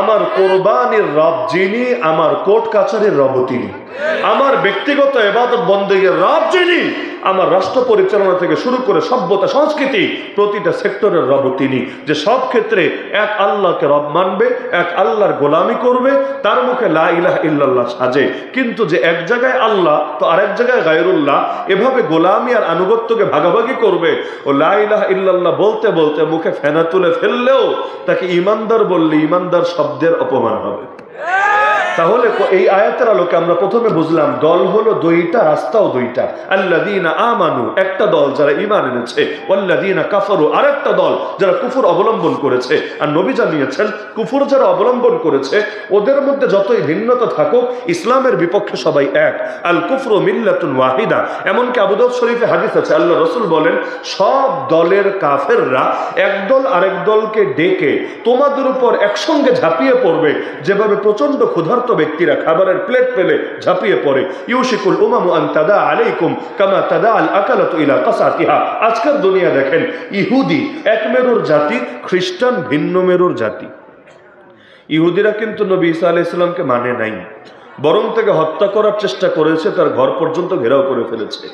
আমার কোরবানির রব যিনি, আমার কোর্ট কাছারির রব তিনি, আমার ব্যক্তিগত ইবাদত বন্দেগীর রব যিনি, আমার রাষ্ট্র পরিচালনা থেকে শুরু করে সভ্যতা সংস্কৃতি প্রতিটা সেক্টরের রব তিনি। যে সব ক্ষেত্রে এক আল্লাহকে রব মানবে, এক আল্লাহর গোলামি করবে, তার মুখে লা ইলাহা ইল্লাল্লাহ সাজে। কিন্তু যে এক জায়গায় আল্লাহ তো আরেক জায়গায় গায়রুল্লাহ, এভাবে গোলামি আর আনুগত্যকে ভাগাভাগি করবে, ও লা ইলাহা ইল্লাল্লাহ বলতে বলতে মুখে ফেনা তুলে ফেললেও তাকে ইমানদার বললে ইমানদার শব্দের অপমান হবে। তাহলে এই আয়াতের আলোকে আমরা প্রথমে বুঝলাম দল হলো দুইটা, রাস্তাও দুইটা। আল্লাযীনা আমানু একটা দল যারা ঈমান এনেছে, ওয়াল্লাযীনা কাফারু আরেকটা দল যারা কুফর অবলম্বন করেছে। আর নবী জানিয়েছেন কুফর যারা অবলম্বন করেছে ওদের মধ্যে যতই ভিন্নতা থাকুক, ইসলামের বিপক্ষে সবাই এক। আল কুফরু মিল্লাতুন ওয়াহিদা। এমনকি আবু দাউদ শরীফে হাদিস আছে, আল্লাহ রাসূল বলেন সব দলের কাফেররা একদল আরেক দলকে ডেকে তোমাদের উপর একসঙ্গে ঝাঁপিয়ে পড়বে, যেভাবে প্রচন্ড ক্ষুধার্ত ব্যক্তিরা খাবারের প্লেট পেলে ঝাঁপিয়ে পড়ে। ইউশিকুল উমামু আন তাদা আলাইকুম কামা তাদা আল আকালাতু ইলা কাসাতিহা। আজকের দুনিয়া দেখেন, ইহুদি এক মেরুর জাতি, খ্রিস্টান ভিন্ন মেরুর জাতি। ইহুদিরা কিন্তু নবী ঈসা আলাইহিস সালামকে মানে নাই, বরং তাকে হত্যা করার চেষ্টা করেছে, তার ঘর পর্যন্ত ঘেরাও করে ফেলেছে।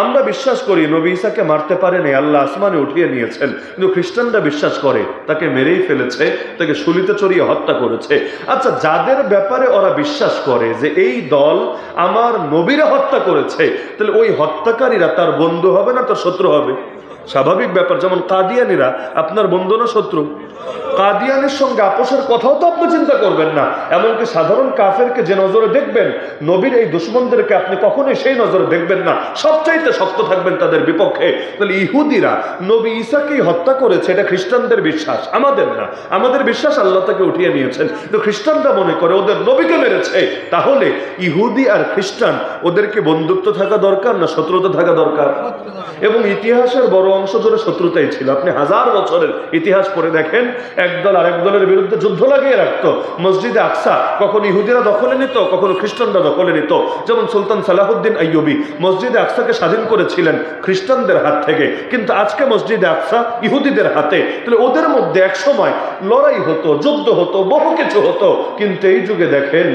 আমরা বিশ্বাস করি নবী ঈসাকে মারতে পারেনি, আল্লাহ আসমানে উঠিয়ে নিয়েছেন, কিন্তু খ্রিস্টানরা বিশ্বাস করে তাকে মেরেই ফেলেছে, তাকে শুলিতে চড়িয়ে হত্যা করেছে। আচ্ছা, যাদের ব্যাপারে ওরা বিশ্বাস করে যে এই দল আমার নবীরা হত্যা করেছে, তাহলে ওই হত্যাকারীরা তার বন্ধু হবে না তার শত্রু হবে? স্বাভাবিক ব্যাপার। যেমন কাদিয়ানিরা আপনার বন্ধু না শত্রু? কাদিয়ানের সঙ্গে আপোষের কথাও তো আপনি চিন্তা করবেন না। এমনকি সাধারণ কাফেরকে যে নজরে দেখবেন, নবীর এই দুশমনদেরকে আপনি কখনোই সেই নজরে দেখবেন না, সবচাইতে শক্ত থাকবেন তাদের বিপক্ষে। তাহলে ইহুদিরা নবী ঈসাকেই হত্যা করেছে, এটা খ্রিস্টানদের বিশ্বাস, আমাদের না। আমাদের বিশ্বাস আল্লাহ তাকে উঠিয়ে নিয়েছেন, কিন্তু খ্রিস্টানরা মনে করে ওদের নবীকে মেরেছে। তাহলে ইহুদি আর খ্রিস্টান ওদেরকে বন্ধুত্ব থাকা দরকার না শত্রুতা থাকা দরকার? এবং ইতিহাসের বড় অংশ জুড়ে শত্রুতাই ছিল। আপনি হাজার বছরের ইতিহাস পড়ে দেখেন, একদল আরেক দলের বিরুদ্ধে যুদ্ধ লাগিয়ে রাখতো। মসজিদে আকসা কখন ইহুদিরা দখলে নিত, কখনো খ্রিস্টানরা দখলে নিত। যেমন সুলতান সালাহুদ্দিন আইয়ুবী মসজিদে আকসাকে স্বাধীন করেছিলেন খ্রিস্টানদের হাত থেকে, কিন্তু আজকে মসজিদে আকসা ইহুদিদের হাতে। তাহলে ওদের মধ্যে এক সময় লড়াই হতো, যুদ্ধ হতো, বহু কিছু হতো, কিন্তু এই যুগে দেখেন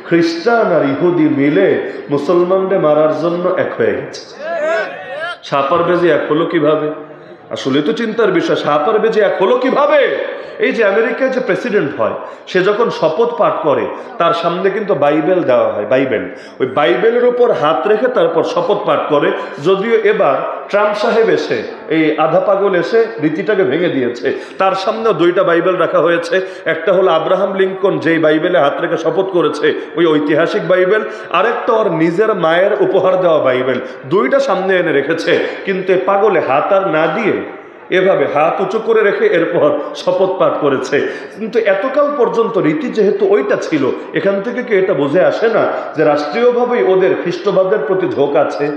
খ্রিস্টান আর ইহুদি মিলে মুসলমানদের মারার জন্য এক হয়ে গেছে। সাপার বেজে এক হলো কিভাবে? আসলে তো চিন্তার বিষয়, সাপার বেজে এক হলো কিভাবে? এই যে আমেরিকায় যে প্রেসিডেন্ট হয়, সে যখন শপথ পাঠ করে তার সামনে কিন্তু বাইবেল দেওয়া হয়, বাইবেল। ওই বাইবেলের উপর হাত রেখে তারপর শপথ পাঠ করে। যদিও এবার ট্রাম্প সাহেব এসে, এই আধা পাগল এসে রীতিটাকে ভেঙে দিয়েছে। তার সামনেও দুইটা বাইবেল রাখা হয়েছে। একটা হলো আব্রাহাম লিঙ্কন যেই বাইবেলে হাত রেখে শপথ করেছে, ওই ঐতিহাসিক বাইবেল। আরেকটা ওর নিজের মায়ের উপহার দেওয়া বাইবেল। দুইটা সামনে এনে রেখেছে, কিন্তু পাগলে হাত আর না দিয়ে এভাবে হাত উঁচু করে রেখে এরপর শপথ পাঠ করেছে। কিন্তু এতকাল পর্যন্ত রীতি যেহেতু ওইটা ছিল, এখান থেকে কি এটা বুঝে আসে না যে রাষ্ট্রীয়ভাবেই ওদের খ্রিস্টবাদের প্রতি ঝোঁক আছে?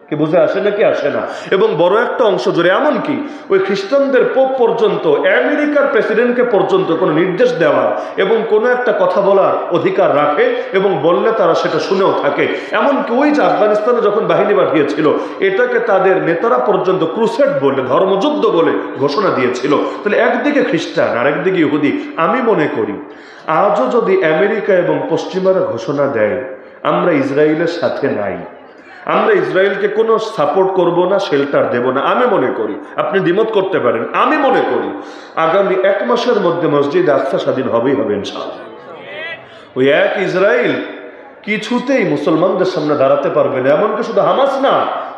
কি বুঝে আসে নাকি আসে না? এবং বড় একটা অংশ জুড়ে, এমনকি ওই খ্রিস্টানদের পোপ পর্যন্ত, আমেরিকার প্রেসিডেন্টকে পর্যন্ত কোনো নির্দেশ দেওয়ার এবং কোনো একটা কথা বলার অধিকার রাখে, এবং বললে তারা সেটা শুনেও থাকে। এমনকি ওই যে আফগানিস্তানে যখন বাহিনী পাঠিয়েছিল, এটাকে তাদের নেতারা পর্যন্ত ক্রুসেড বলে, ধর্মযুদ্ধ বলে ঘোষণা দিয়েছিল। তাহলে একদিকে খ্রিস্টান আর একদিকে ইহুদি। আমি মনে করি আজও যদি আমেরিকা এবং পশ্চিমারা ঘোষণা দেয় আমরা ইসরায়েলের সাথে নাই, আমরা ইসরায়েলকে কোনো সাপোর্ট করব না, শেল্টার দেব না, আমি মনে করি, আপনি দ্বিমত করতে পারেন, আমি মনে করি আগামী 1 মাসের মধ্যে মসজিদ আকসা স্বাধীন হবেই হবে ইনশাআল্লাহ। ওই এক ইসরায়েল কিছুতেই মুসলমানদের সামনে দাঁড়াতে পারবে না। এমনকি শুধু হামাস না,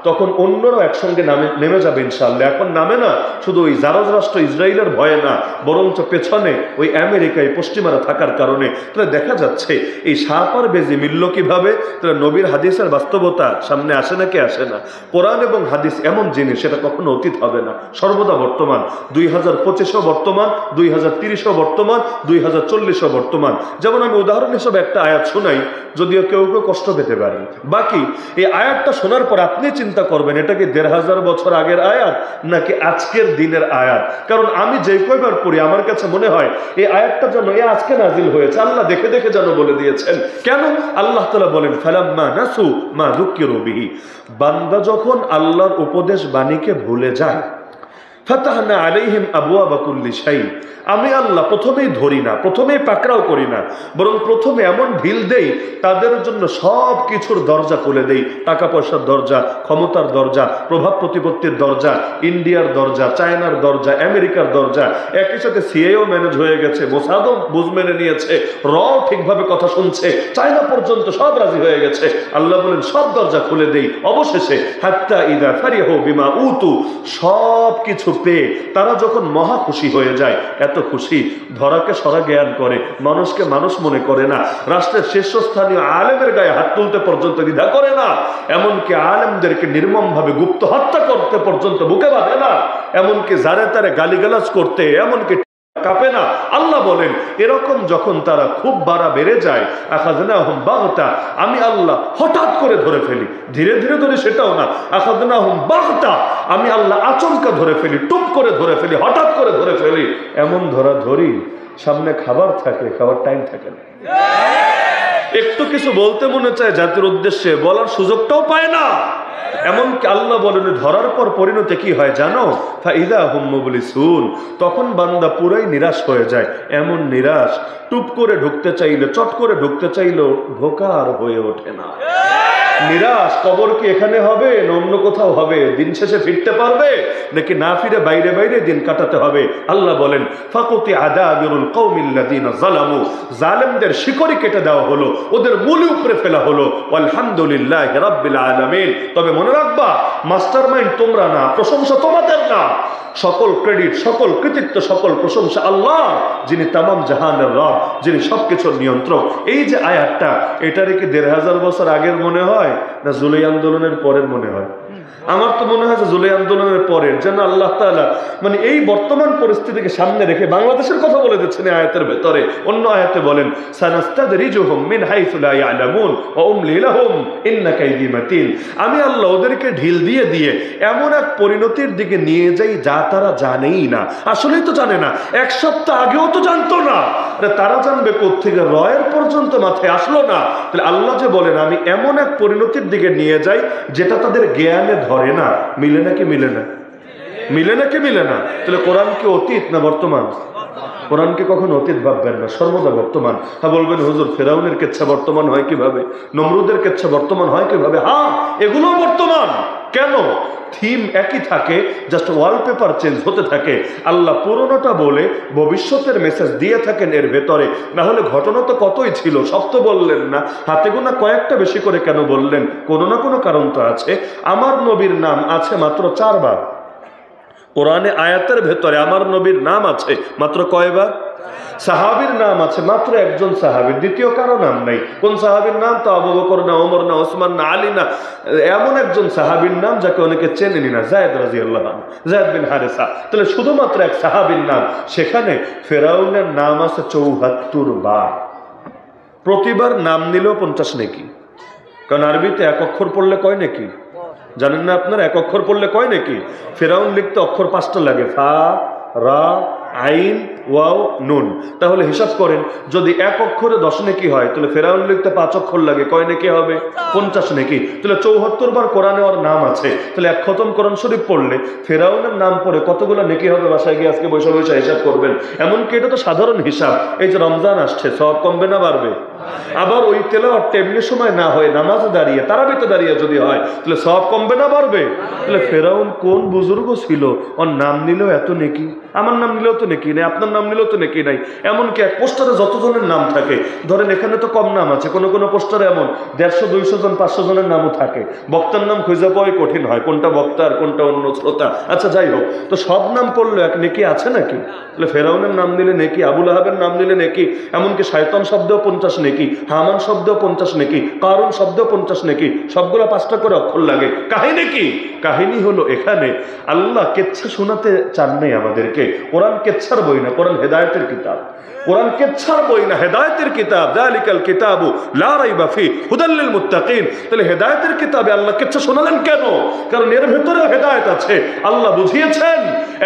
তখন অন্যরাও একসঙ্গে নেমে যাবে ইনশাআল্লাহ। এখন নামে না শুধু ওই জারজ রাষ্ট্র ইসরায়েলের ভয়ে না, বরঞ্চ পেছনে ওই আমেরিকায় পশ্চিমারা থাকার কারণে। তাহলে দেখা যাচ্ছে এই সাপার বেজি মিলল কিভাবে? তাহলে নবীর হাদিসের বাস্তবতা সামনে আসে নাকি আসে না? কোরআন এবং হাদিস এমন জিনিস, সেটা কখনো অতীত হবে না, সর্বদা বর্তমান। 2025ও বর্তমান, 2030ও বর্তমান, 2040ও বর্তমান। যেমন আমি উদাহরণ হিসেবে একটা আয়াত শোনাই, যদিও কেউ কেউ কষ্ট পেতে পারে। বাকি এই আয়াতটা শোনার পর আপনি চিন্তা করবেন এটা কি 1500 বছর আগের আয়াত নাকি আজকের দিনের আয়াত। কারণ আমি যে কয়বার পড়ি আমার কাছে মনে হয় এই আয়াতটা যেন আজকে নাজিল হয়েছে, আল্লাহ দেখে দেখে যেন বলে দিয়েছেন। কেন? আল্লাহ তাআলা বলেন ফালাম্মা নাসু মা যুক্কিরু বিহি, বান্দা যখন আল্লাহর উপদেশ বাণীকে ভুলে যায়, ফাতাহনা আলাইহিম আবওয়াবা কুল্লি শাই, আমি আল্লাহ প্রথমেই ধরি না, প্রথমেই পাকড়াও করি না, বরং প্রথমে এমন ঢিল দেই তাদের জন্য সব কিছুর দরজা খুলে দেই। টাকা পয়সার দরজা, ক্ষমতার দরজা, প্রভাব প্রতিপত্তির দরজা, ইন্ডিয়ার দরজা, চায়নার দরজা, আমেরিকার দরজা, একই সাথে সিআইও ম্যানেজ হয়ে গেছে, মোসাদও বুঝ মেনে নিয়েছে, র ঠিকভাবে কথা শুনছে, চায়না পর্যন্ত সব রাজি হয়ে গেছে। আল্লাহ বলেন সব দরজা খুলে দেই। অবশেষে হাত্তা ইদা ফারিহু বিমা উতু, সব কিছু পেয়ে তারা যখন মহা খুশি হয়ে যায়, এত খুশি ধরাকে সরা জ্ঞান করে, মানুষকে মানুষ মনে করে না, রাষ্ট্রের শীর্ষস্থানীয় আলেমের গায়ে হাত তুলতে পর্যন্ত দ্বিধা করে না, এমনকি আলেমদেরকে নির্মমভাবে গুপ্ত হত্যা করতে পর্যন্ত বুকে বাঁধে না, এমনকি যারে তারে গালিগালাজ করতে এমনকি কাঁপে না। আল্লাহ বলেন এরকম যখন তারা খুব বাড়া বেড়ে যায়, আখাযনাহুম বাগতা, আমি আল্লাহ হঠাৎ করে ধরে ফেলি, ধীরে ধীরে ধরে সেটাও না, আখাযনাহুম বাগতা, আমি আল্লাহ আচমকা ধরে ফেলি, টুপ করে ধরে ফেলি, হঠাৎ করে ধরে ফেলি। এমন ধরা ধরি সামনে খাবার থাকে, খাবার টাইম থাকে না, একটু কিছু বলতে মনে চায় জাতির উদ্দেশ্যে, বলার সুযোগটাও পায় না। এমনকি আল্লাহ বলেন ধরার পর পরিণতি কি হয় জানো? ফাইদা হুম মুবলিসুন, তখন বান্দা পুরাই নিরাশ হয়ে যায়। এমন নিরাশ, টুপ করে ঢুকতে চাইলে, চট করে ঢুকতে চাইলেও ঢোকা আর হয়ে ওঠে না। নিরাশ, কবর কি এখানে হবে না অন্য কোথাও হবে? দিন শেষে ফিরতে পারবে নাকি না ফিরে বাইরে বাইরে দিন কাটাতে হবে? আল্লাহ বলেন ফাকুতি আদাবিরুল কওমিল্লাযিনা যালামু, জালেমদের শিকড়ি কেটে দেওয়া হলো, ওদের মূলে উপরে ফেলা হলো। আলহামদুলিল্লাহি রাব্বিল আলামিন। তবে মনে রাখবা, মাস্টারমাইন্ড তোমরা না, প্রশংসা তোমাদের না, সকল ক্রেডিট, সকল কৃতিত্ব, সকল প্রশংসা আল্লাহ, যিনি তামাম জাহানের রব, যিনি সবকিছুর নিয়ন্ত্রক। এই যে আয়াতটা, এটা রেখে 1500 বছর আগের মনে হয় হয় না জুলাই আন্দোলনের পরের মনে হয়? আমার তো মনে হয় যে জুলাই আন্দোলনের পরের, যেন আল্লাহ তাআলা মানে এই বর্তমান পরিস্থিতিকে সামনে রেখে বাংলাদেশের কথা বলে দিচ্ছেন আয়াতের ভেতরে। অন্য আয়াতে বলেন সানাস্তাদরিজুহুম মিন হাইসু লা ইয়ালামুন ওয়া উমলি লাহুম ইন্না কাইদি মাতিন। আমি আল্লাহ ওদেরকে ঢিল দিয়ে দিয়ে এমন এক পরিণতির দিকে নিয়ে যাই যা তারা জানেই না। আসলেই তো জানে না, এক সপ্তাহ আগেও তো জানতো না। তারা জানবে কোত্থেকে? রয়ের পর্যন্ত মাথায় আসলো না। তাহলে আল্লাহ যে বলেন আমি এমন এক পরিণতির দিকে নিয়ে যাই যেটা তাদের জ্ঞানে ধরে না। মিলে নাকি মিলে না? মিলে নাকি মিলে না? তাহলে কোরআন কি অতীত না বর্তমান? কোরআনকে কখনো অতীত ভাববেন না, সর্বদা বর্তমান। হ্যাঁ বলবেন হুজুর ফেরাউনের কেচ্ছা বর্তমান হয় কিভাবে, নমরুদের কেচ্ছা বর্তমান হয় কিভাবে? হ্যাঁ এগুলো বর্তমান। কেন? থিম একই থাকে, জাস্ট ওয়ালপেপার চেঞ্জ হতে থাকে। আল্লাহ পুরোনোটা বলে ভবিষ্যতের মেসেজ দিয়ে থাকেন এর ভেতরে। না হলে ঘটনা তো কতই ছিল, সব তো বললেন না। হাতে গোনা কয়েকটা বেশি করে কেন বললেন? কোনো না কোনো কারণ তো আছে। আমার নবীর নাম আছে মাত্র 4 বার কোরআনে। আয়াতের ভেতরে আমার নবীর নাম আছে মাত্র কয়বার? সাহাবীর নাম আছে মাত্র একজন সাহাবীর, দ্বিতীয় কারো নাম নাই। কোন সাহাবীর নাম? তো আবু বকর না, ওমর না, ওসমান না, আলী না, এমন একজন সাহাবীর নাম যাকে অনেকে চেনেনি না, যায়েদ রাদিয়াল্লাহু আনহু, যায়েদ বিন হারেসা। তাহলে শুধুমাত্র এক সাহাবীর নাম, সেখানে ফেরাউনের নাম আছে 74 বার। প্রতিবার নাম নিলেও 50 নেকি। কারণ আরবিতে এক অক্ষর পড়লে কয় নেকি জানেন না আপনার? এক অক্ষর পড়লে কয় নেকি? ফেরাউন লিখতে অক্ষর 5টা লাগে, ফা, রা, আইন, ওয়াও, নুন। তাহলে হিসাব করেন, যদি এক অক্ষরে 10 নেকি হয়, তাহলে ফেরাউন লিখতে 5 অক্ষর লাগে, কয় নেকি হবে? 50 নেকি। তাহলে 74 বার কোরআনে ওর নাম আছে। তাহলে এক খতম কোরআন শরীফ পড়লে ফেরাউনের নাম পড়ে কতগুলো নেকি হবে? বাসায় গিয়ে আজকে বৈশা বৈশা হিসাব করবেন। এমনকি এটা তো সাধারণ হিসাব। এই যে রমজান আসছে, সব কমবে না বাড়বে? আবার ওই তেলাওয়াত এমনি সময় না হয়, নামাজে দাঁড়িয়ে, তারাবিতে দাঁড়িয়ে যদি হয়, তাহলে সব কমবে না বাড়বে? তাহলে ফেরাউন কোন বুজুর্গ ছিল, ওর নাম নিলেও এত নেকি? আমার নাম নিলেও তো নেকি নেই, আপনার নাম নিলেও তো নেকি নাই। এমনকি এক পোস্টারে যতজনের নাম থাকে, ধরেন এখানে তো কম নাম আছে, কোনো কোনো পোস্টারে এমন 150, 200 জন, 500 জনের নামও থাকে। বক্তার নাম খুঁজে পাওয়াই কঠিন হয়, কোনটা বক্তা আর কোনটা অন্য শ্রোতা। আচ্ছা যাই হোক, তো সব নাম পড়লে এক নেকি আছে নাকি? তাহলে ফেরাউনের নাম নিলে নেকি, আবুল আহাবের নাম নিলে নেকি, এমনকি শয়তান শব্দেও 50 নেকি, হামান শব্দেও 50 নেকি, কারুন শব্দেও 50 নেকি। সবগুলো 5টা করে অক্ষর লাগে। কাহিনী কি? কাহিনী হলো এখানে আল্লাহ কেচ্ছা শোনাতে চান নাই আমাদেরকে। কোরআন কেচ্ছার বই না, কোরআন হেদায়েতের কিতাব। কোরআন কেচ্ছার বই না, হেদায়েতের কিতাব। যালিকাল কিতাবু লা রাইবা ফি হুদাল লিল মুত্তাকিন। তাহলে হেদায়েতের কিতাবে আল্লাহ কেচ্ছা শোনালেন কেন? কারণ এর ভেতরে হেদায়েত আছে। আল্লাহ বুঝিয়েছেন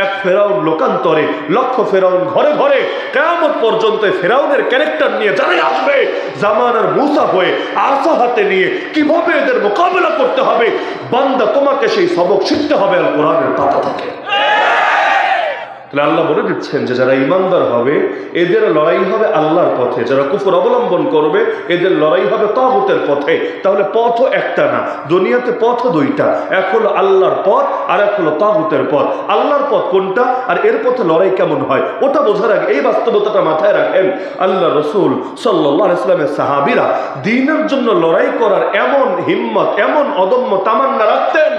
এক ফেরাউন লোকান্তরে, লক্ষ ফেরাউন ঘরে ঘরে, কিয়ামত পর্যন্ত ফেরাউনের ক্যারেক্টার নিয়ে যারাই আসবে, জামানার মুসা হয়ে আসা হাতে নিয়ে কিভাবে এদের মোকাবেলা করতে হবে, বান্দা তোমাকে সেই সবক শিখতে হবে আল কোরআনের পাতা থেকে। তাহলে আল্লাহ বলে দিচ্ছেন যে যারা ইমানদার হবে এদের লড়াই হবে আল্লাহর পথে, যারা কুফর অবলম্বন করবে এদের লড়াই হবে তাগুতের পথে। তাহলে পথও একটা না, দুনিয়াতে পথ 2টা, এক হলো আল্লাহর পথ আর এক হলো তাগুতের পথ। আল্লাহর পথ কোনটা আর এর পথে লড়াই কেমন হয় ওটা বোঝার আগে এই বাস্তবতাটা মাথায় রাখেন। আল্লাহ রসুল সাল্লাল্লাহু আলাইহি ওয়াসাল্লামের সাহাবীরা দ্বীনের জন্য লড়াই করার এমন হিম্মত, এমন অদম্য তামান্না রাখতেন,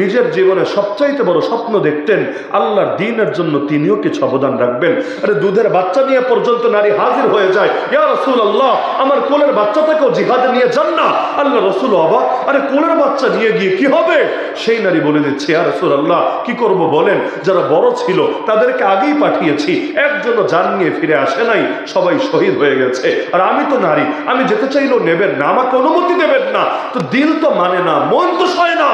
নিজের জীবনে সবচাইতে বড় স্বপ্ন দেখতেন আল্লাহর দ্বীনের জন্য তিনিও কিছু অবদান রাখবেন। আরে দুধের বাচ্চা নিয়ে পর্যন্ত নারী হাজির হয়ে যায়, ইয়া রাসূলুল্লাহ আমার কোলের বাচ্চাটাকেও জিহাদে নিয়ে যান না। আল্লাহ রসুল অবাক, আরে কোলের বাচ্চা নিয়ে গিয়ে কি হবে? সেই নারী বলে দিচ্ছে, ইয়া রাসূলুল্লাহ কি করব বলেন, যারা বড় ছিল তাদেরকে আগেই পাঠিয়েছি, একজনও জান নিয়ে ফিরে আসে নাই, সবাই শহীদ হয়ে গেছে। আর আমি তো নারী, আমি যেতে চাইলেও নেবেন না, আমাকে অনুমতি দেবেন না। তো দিল তো মানে না, মন তো সয় না।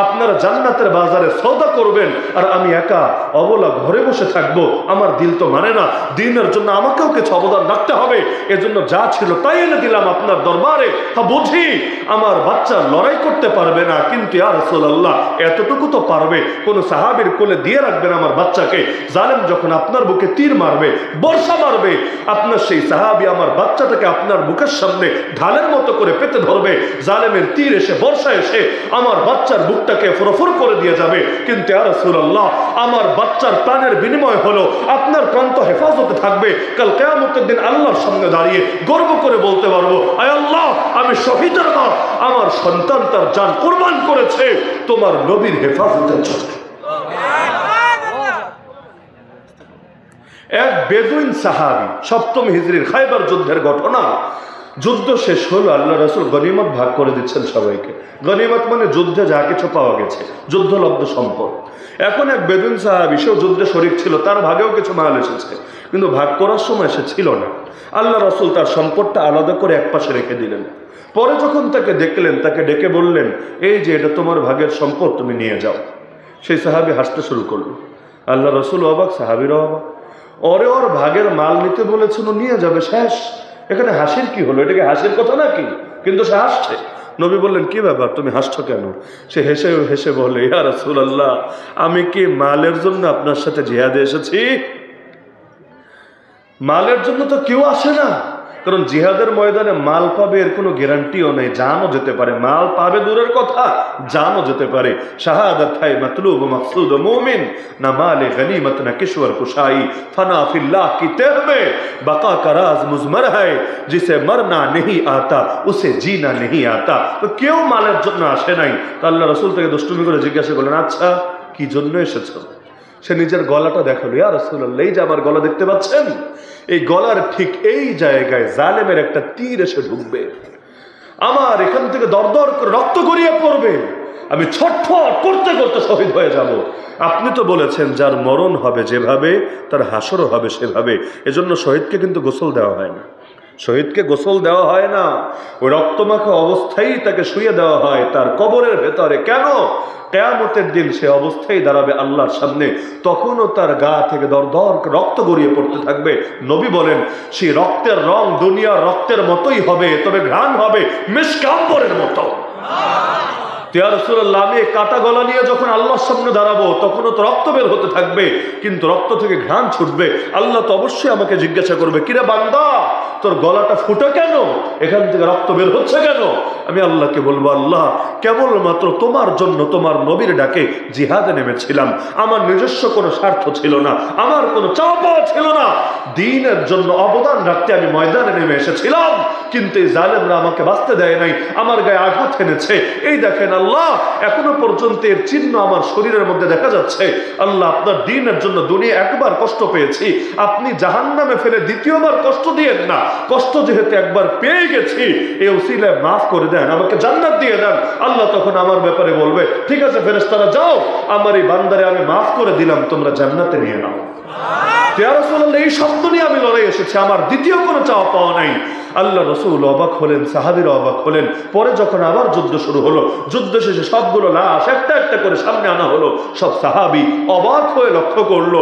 আপনারা জান্নাতের বাজারে সওদা করবেন আর আমি একা অবলা ঘরে বসে থাকবো, আমার দিল তো মানে না। দ্বীনের জন্য আমাকেও কিছু অবদান রাখতে হবে। এজন্য যা ছিল তাই এনে দিলাম আপনার দরবারে। হ্যাঁ বুঝি আমার বাচ্চা লড়াই করতে পারবে না, কিন্তু ইয়া রাসূলুল্লাহ এতটুকু তো পারবে, কোন সাহাবীর কোলে দিয়ে রাখবেন আমার বাচ্চাকে। জালেম যখন আপনার বুকে তীর মারবে, বর্ষা মারবে, আপনার সেই সাহাবী আমার বাচ্চাটাকে আপনার বুকের সামনে ঢালের মতো করে পেতে ধরবে। জালেমের তীর এসে, বর্ষা এসে আমার বাচ্চার বুকটাকে ফুরফুর করে দিয়ে যাবে। কিন্তু ইয়া রাসূলুল্লাহ আমার বাচ্চার প্রাণের বিনিময় হলো আপনার প্রাণ তো হেফাজতে থাকবে। কাল কিয়ামতের দিন আল্লাহর সামনে দাঁড়িয়ে গর্ব করে বলতে পারবো, আয় আল্লাহ আমি শহীদের মা, আমার সন্তান তার জান কুরবান করেছে তোমার নবীর হেফাজতের জন্য। এক বেদুইন সাহাবী, 7ম হিজরির খায়বার যুদ্ধের ঘটনা, যুদ্ধ শেষ হলো, আল্লাহ রাসূল গনিমত ভাগ করে দিচ্ছেন সবাইকে। গনিমত মানে যুদ্ধে যা কিছু পাওয়া গেছে, যুদ্ধলব্ধ সম্পদ। এখন এক বেদুইন সাহাবী, সেও যুদ্ধে শরীক ছিল, তার ভাগেও কিছু মাল এসেছে, কিন্তু ভাগ করার সময় সে ছিল না। আল্লাহ রাসূল তার সম্পদটা আলাদা করে এক পাশে রেখে দিলেন। পরে যখন তাকে দেখলেন, তাকে ডেকে বললেন, এই যে এটা তোমার ভাগের সম্পদ, তুমি নিয়ে যাও। সেই সাহাবী হাসতে শুরু করলো। আল্লাহ রাসূল অবাক, সাহাবীরা অবাক। ওর ভাগের মাল নিতে বলেছিল, নিয়ে যাবে, শেষ। এখানে হাসির কি হলো? এটাকে হাসির কথা নাকি? কিন্তু সে হাসছে। নবী বললেন, কি ব্যাপার, তুমি হাসছো কেন? সে হেসে হেসে বলে, ইয়া রাসূলুল্লাহ, আমি কি মালের জন্য আপনার সাথে জিহাদে এসেছি? মালের জন্য তো কেউ আসে না, কারণ জিহাদের ময়দানে মাল পাবে এর কোনো গ্যারান্টিও নেই, জানও যেতে পারে। মাল পাবে দূরের কথা, জানও যেতে পারে। শাহাদাত হায় মাতলুব মকসুদ মুমিন, না মালে গনিমত না কিশোর কুশাই, ফনা ফিল্লাহ কি তেহ में बका का राज मुजमर है, जिसे मरना नहीं आता उसे जीना नहीं आता। তো কেউ মালের জন্য আসে নাই। তো আল্লাহ রাসূল থেকে দুষ্টুমি করে জিজ্ঞাসা করলেন, আচ্ছা কি জন্য এসেছো? সে নিজের গলাটা দেখালো। ইয়া রাসূলুল্লাহ, এই যে আমার গলা দেখতে পাচ্ছেন, এই গলার ঠিক এই জায়গায় জালেমের একটা তীর এসে ঢুকবে, আমার এখান থেকে দরদর করে রক্ত গড়িয়ে পড়বে, আমি ছটফট করতে করতে শহীদ হয়ে যাব। আপনি তো বলেছেন যার মরণ হবে যেভাবে তার হাসরও হবে সেভাবে। এজন্য শহীদকে কিন্তু গোসল দেওয়া হয় না, শহীদকে গোসল দেওয়া হয় না, ওই রক্তমাখা অবস্থায় তাকে শুয়ে দেওয়া হয় তার কবরের ভেতরে। কেন? কিয়ামতের দিন সে অবস্থায় দাঁড়াবে আল্লাহর সামনে, তখনও তার গা থেকে দরদর রক্ত গড়িয়ে পড়তে থাকবে। নবী বলেন, সেই রক্তের রং দুনিয়ার রক্তের মতোই হবে, তবে ঘ্রাণ হবে মিশক আম্বরের মতো। ইয়া রাসূলুল্লাহ, আমি কাটা গলা নিয়ে যখন আল্লাহর সামনে দাঁড়াবো, তখনও তো রক্ত বের হতে থাকবে, কিন্তু রক্ত থেকে ঘ্রাণ ছুটবে। আল্লাহ তো অবশ্যই আমাকে জিজ্ঞাসা করবে, কিরে বান্দা, তোর গলাটা ফুটো কেন, এখান থেকে রক্ত বের হচ্ছে কেন? আমি আল্লাহকে বলবো, আল্লাহ, কেবলমাত্র তোমার জন্য তোমার নবীর ডাকে জিহাদে নেমেছিলাম। আমার নিজস্ব কোনো স্বার্থ ছিল না, আমার কোনো চাওয়া পাওয়া ছিল না, দ্বীনের জন্য অবদান রাখতে আমি ময়দানে নেমে এসেছিলাম, কিন্তু এই জালেমরা আমাকে বাঁচতে দেয় নাই, আমার গায়ে আঘাত এনেছে। এই দেখেন আল্লাহ, এখনো পর্যন্ত এর চিহ্ন আমার শরীরের মধ্যে দেখা যাচ্ছে। আল্লাহ, আপনার দ্বীনের জন্য দুনিয়া একবার কষ্ট পেয়েছি, আপনি জাহান্নামে ফেলে দ্বিতীয়বার কষ্ট দিয়েন না। কষ্ট যেহেতু একবার পেয়ে গেছি, এই উসিলায় মাফ করে দেন, আমাকে জান্নাত দিয়ে দেন। আল্লাহ তখন আমার ব্যাপারে বলবে, ঠিক আছে ফেরেশতারা যাও, আমার এই বান্দারে আমি মাফ করে দিলাম, তোমরা জান্নাতে নিয়ে নাও। ইয়া রাসূলুল্লাহ, এই শব্দ নিয়ে আমি লড়াই এসেছি, আমার দ্বিতীয় কোনো চাওয়া পাওয়া নাই। আল্লাহ রাসূল অবাক হলেন, সাহাবীরা অবাক হলেন। পরে যখন আবার যুদ্ধ শুরু হলো, যুদ্ধ শেষে সবগুলো লাশ একটা একটা করে সামনে আনা হলো। সব সাহাবী অবাক হয়ে লক্ষ্য করলো,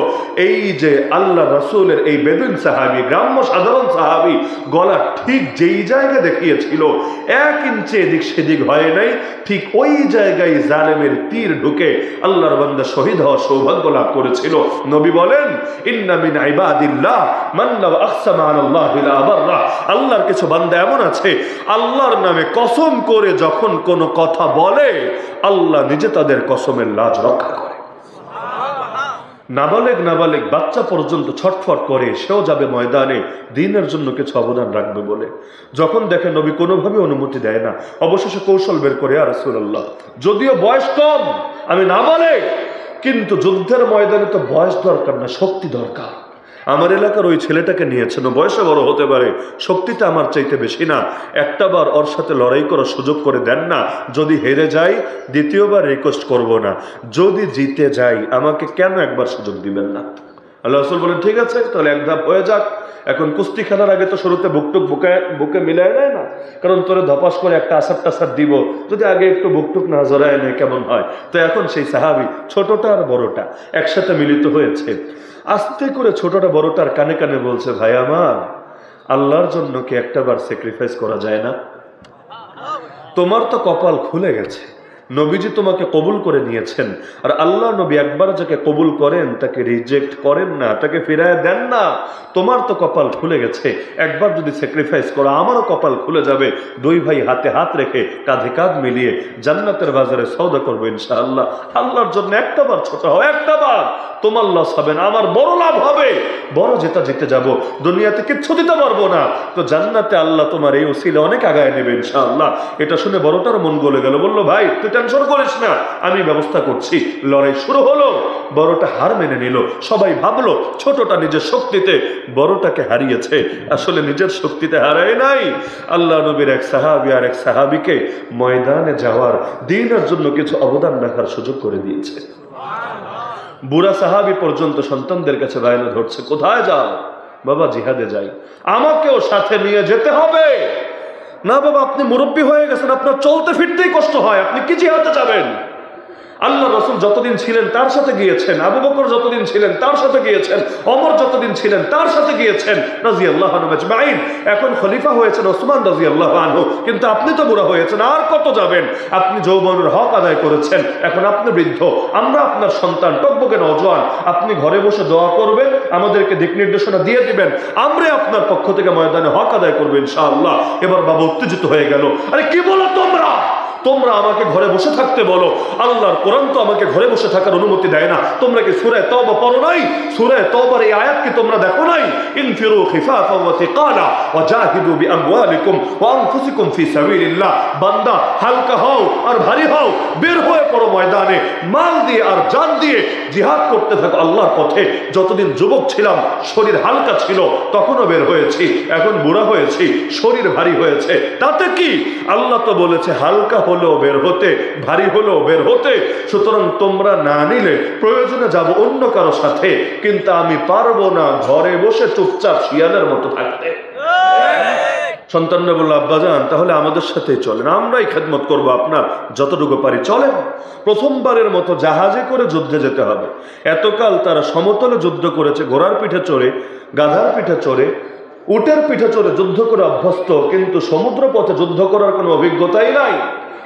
এই যে আল্লাহ রাসূলের এই বেদুইন সাহাবী, গ্রাম্য সাধারণ সাহাবী, গলা ঠিক যেই জায়গায় দেখিয়েছিল 1 ইঞ্চি এদিক সেদিক হয় নাই, ঠিক ওই জায়গায় জালেমের তীর ঢুকে আল্লাহর বান্দা শহীদ হওয়ার সৌভাগ্য লাভ করেছিল। নবী বলেন, ইন্না মিন ইবাদিল্লাহ মান লাউ আকসামা আলাল্লাহি লা আবাররা। আল্লাহর কিছু বান্দা এমন আছে, আল্লাহর নামে কসম করে যখন কোনো কথা বলে, আল্লাহ নিজে তাদের কসমের লাজ রক্ষা করে। নাবালেগ বাচ্চা পর্যন্ত ছটফট করে, সেও যাবে ময়দানে দ্বীনের জন্য কিছু অবদান রাখবে বলে। যখন দেখে নবী কোনোভাবে অনুমতি দেয় না, অবশেষে কৌশল বের করে, ইয়া রাসূলুল্লাহ, যদিও বয়স কম, আমি নাবালেগ, কিন্তু যুদ্ধের ময়দানে তো বয়স দরকার না, শক্তি দরকার। আমার এলাকার ওই ছেলেটাকে নিয়েছেন, বয়সে বড় হতে পারে, শক্তিটা আমার চাইতে বেশি না, একটা বার ওর সাথে লড়াই করার সুযোগ করে দেন না। যদি হেরে যাই দ্বিতীয়বার রিকোয়েস্ট করব না, যদি জিতে যাই আমাকে কেন একবার সুযোগ দিবেন না? আল্লাহ রাসূল বলেন, ঠিক আছে, তাহলে এক ধাপ হয়ে যাক। এখন কুস্তি খেলার আগে তো শুরুতে বুকটুক বুকে মিলায় নেয় না, কারণ তোরে ধপাস করে একটা আসার টাসার দিব, যদি আগে একটু বুকটুক না জড়ায় নেয় কেমন হয়? তো এখন সেই সাহাবী, ছোটটা আর বড়টা একসাথে মিলিত হয়েছে। আস্তে করে ছোটটা বড়টার কানে কানে বলছে, ভাই আমার, আল্লাহর জন্য কি একটাবার স্যাক্রিফাইস করা যায় না? তোমার তো কপাল খুলে গেছে, নবীজি তোমাকে কবুল করে নিয়েছেন, আর আল্লাহ নবী একবার যাকে কবুল করেন তাকে রিজেক্ট করেন না, তাকে ফিরায় দেন না। তোমার তো কপাল খুলে গেছে, একবার যদি স্যাক্রিফাইস করো আমারও কপাল খুলে যাবে। দুই ভাই হাতে হাত রেখে কাঁধে কাঁধ মিলিয়ে জান্নাতের বাজারে সওদা করবো ইনশাআল্লাহ। আল্লাহর জন্য একটাবার ছোট হও, একটাবার, তোমার লস হবে না, আমার বড় লাভ হবে, বড় জেতা জিতে যাব। দুনিয়াতে কিচ্ছু দিতে পারবো না, তো জান্নাতে আল্লাহ তোমার এই ওসিলা অনেক আগায় নেবে ইনশাআল্লাহ। এটা শুনে বড়টার মন গলে গেল, বললো, ভাই তুই টেনশন করিস না, আমি ব্যবস্থা করছি। লড়াই শুরু হলো, বড়টা হার মেনে নিল। সবাই ভাবলো ছোটটা নিজের শক্তিতে বড়টাকে হারিয়েছে, আসলে নিজের শক্তিতে হারায় নাই। আল্লাহ নবীর এক সাহাবী আর এক সাহাবীকে ময়দানে যাওয়ার, দ্বীনের জন্য কিছু অবদান রাখার সুযোগ করে দিয়েছে। বুড়া সাহাবী পর্যন্ত সন্তানদের কাছে বায়না ধরছে, কোথায় যাও? বাবা জিহাদে যাই। আমাকেও সাথে নিয়ে যেতে হবে। না বাবা, আপনি মুরব্বী হয়ে গেছেন, আপনার চলতে ফিরতেই কষ্ট হয়, আপনি কি জিহাদে যাবেন? আল্লাহ রাসূল যতদিন ছিলেন তার সাথে গিয়েছেন, আবু বকর যতদিন ছিলেন তার সাথে গিয়েছেন, ওমর যতদিন ছিলেন তার সাথে গিয়েছেন রাদিয়াল্লাহু আনহু আজমাইন। এখন খলিফা হয়েছেন ওসমান রাদিয়াল্লাহু আনহু, কিন্তু আপনি তো বুড়া হয়েছেন, আর কত যাবেন? আপনি যৌবনের হক আদায় করেছেন, এখন আপনি বৃদ্ধ, আমরা আপনার সন্তান, টকবকে নওজোয়ান। আপনি ঘরে বসে দোয়া করবেন, আমাদেরকে দিক নির্দেশনা দিয়ে দিবেন, আমরা আপনার পক্ষ থেকে ময়দানে হক আদায় করবো ইনশাআল্লাহ। এবার বাবা উত্তেজিত হয়ে গেল, আরে কি বলো তোমরা? তোমরা আমাকে ঘরে বসে থাকতে বলো, আল্লাহর কোরআন তো আমাকে ঘরে বসে থাকার অনুমতি দেয় না। তোমরা কি সূরা তাওবা পড়ো নাই? সূরা তাওবার এই আয়াত কি তোমরা দেখো নাই? ইনফিরু খিফাফান ওয়া থিকালা ওয়া জাহিদু বিআমওয়ালিকুম ওয়া আনফুসিকুম ফি সাবিলিল্লাহ। বান্দা হালকা হও আর ভারী হও, বের হয়ে পড়ো ময়দানে, মাল দিয়ে আর জান দিয়ে জিহাদ করতে থাকো আল্লাহর পথে। যতদিন যুবক ছিলাম শরীর হালকা ছিল, তখনও বের হয়েছি, এখন বুড়া হয়েছি, শরীর ভারী হয়েছে, তাতে কি? আল্লাহ তো বলেছে হালকা হলেও বের হতে, ভারী হলেও বের হতে। সুতরাং তোমরা না নিলে প্রয়োজনে যাব অন্য কারো সাথে, কিন্তু আমি পারবো না ঘরে বসে চুপচাপ শিয়ালের মতো থাকতে। সন্তানরা বলল, আব্বাজান তাহলে আমাদের সাথে চলেন, আমরাই খেদমত করবো আপনার, যতটুকু পারি চলেন। প্রথমবারের মতো জাহাজে করে যুদ্ধে যেতে হবে। এতকাল তারা সমতলে যুদ্ধ করেছে, ঘোড়ার পিঠে চড়ে, গাধার পিঠে চড়ে, উটের পিঠে চড়ে যুদ্ধ করে অভ্যস্ত, কিন্তু সমুদ্র পথে যুদ্ধ করার কোনো অভিজ্ঞতাই নাই।